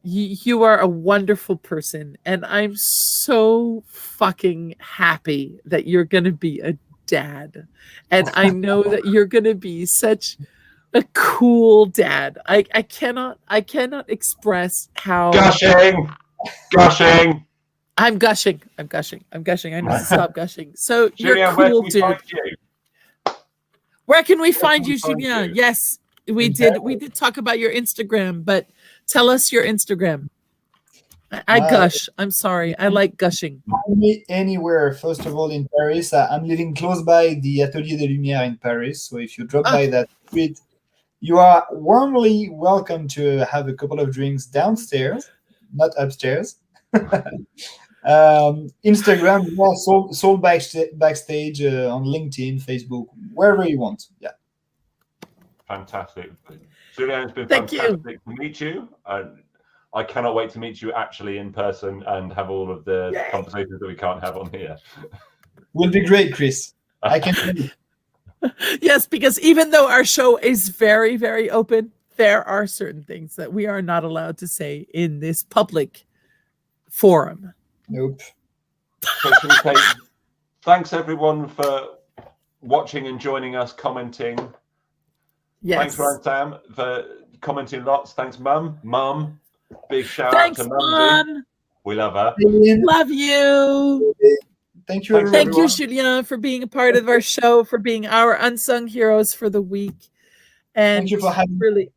A: you are a wonderful person. And I'm so fucking happy that you're going to be a dad. And I know that you're going to be such a cool dad. I cannot express how
B: Gushing.
A: I'm gushing. I need to stop gushing. So
B: Julien,
A: you're cool, dude.
B: find you?
A: Where can we find you,
B: find
A: Julien?
B: you?
A: Yes, we did talk about your Instagram, but tell us your Instagram. I gush. I'm sorry. I like gushing.
C: Find me anywhere. First of all, in Paris. I'm living close by the Atelier des Lumières in Paris. So if you drop by that street, you are warmly welcome to have a couple of drinks downstairs, not upstairs. Instagram, sold backstage on LinkedIn, Facebook, wherever you want. Yeah.
B: Fantastic. Julien, it's been
A: Thank
B: fantastic to meet you. I cannot wait to meet you actually in person and have all of the conversations that we can't have on here.
C: Will be great, Chris. I can tell you.
A: Yes, because even though our show is very, very open, there are certain things that we are not allowed to say in this public forum.
C: Nope.
B: So should we say thanks everyone for watching and joining us, commenting.
A: Yes.
B: Thanks, Ryan Sam, for commenting lots. Thanks, Mum. Big shout
A: Thanks,
B: out to Mumsy. We love her.
A: Love you.
C: Thank you, everyone.
A: Thank you, Julien, for being a part of our show, for being our unsung heroes for the week. And
C: thank you for having
A: really,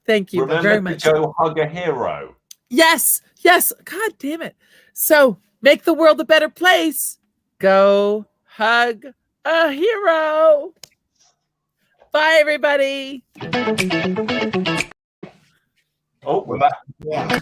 A: thank you
B: Remember
A: very much.
B: to go hug a hero.
A: Yes. God damn it. So make the world a better place. Go hug a hero. Bye, everybody.
B: Oh, we're back.
C: Yeah.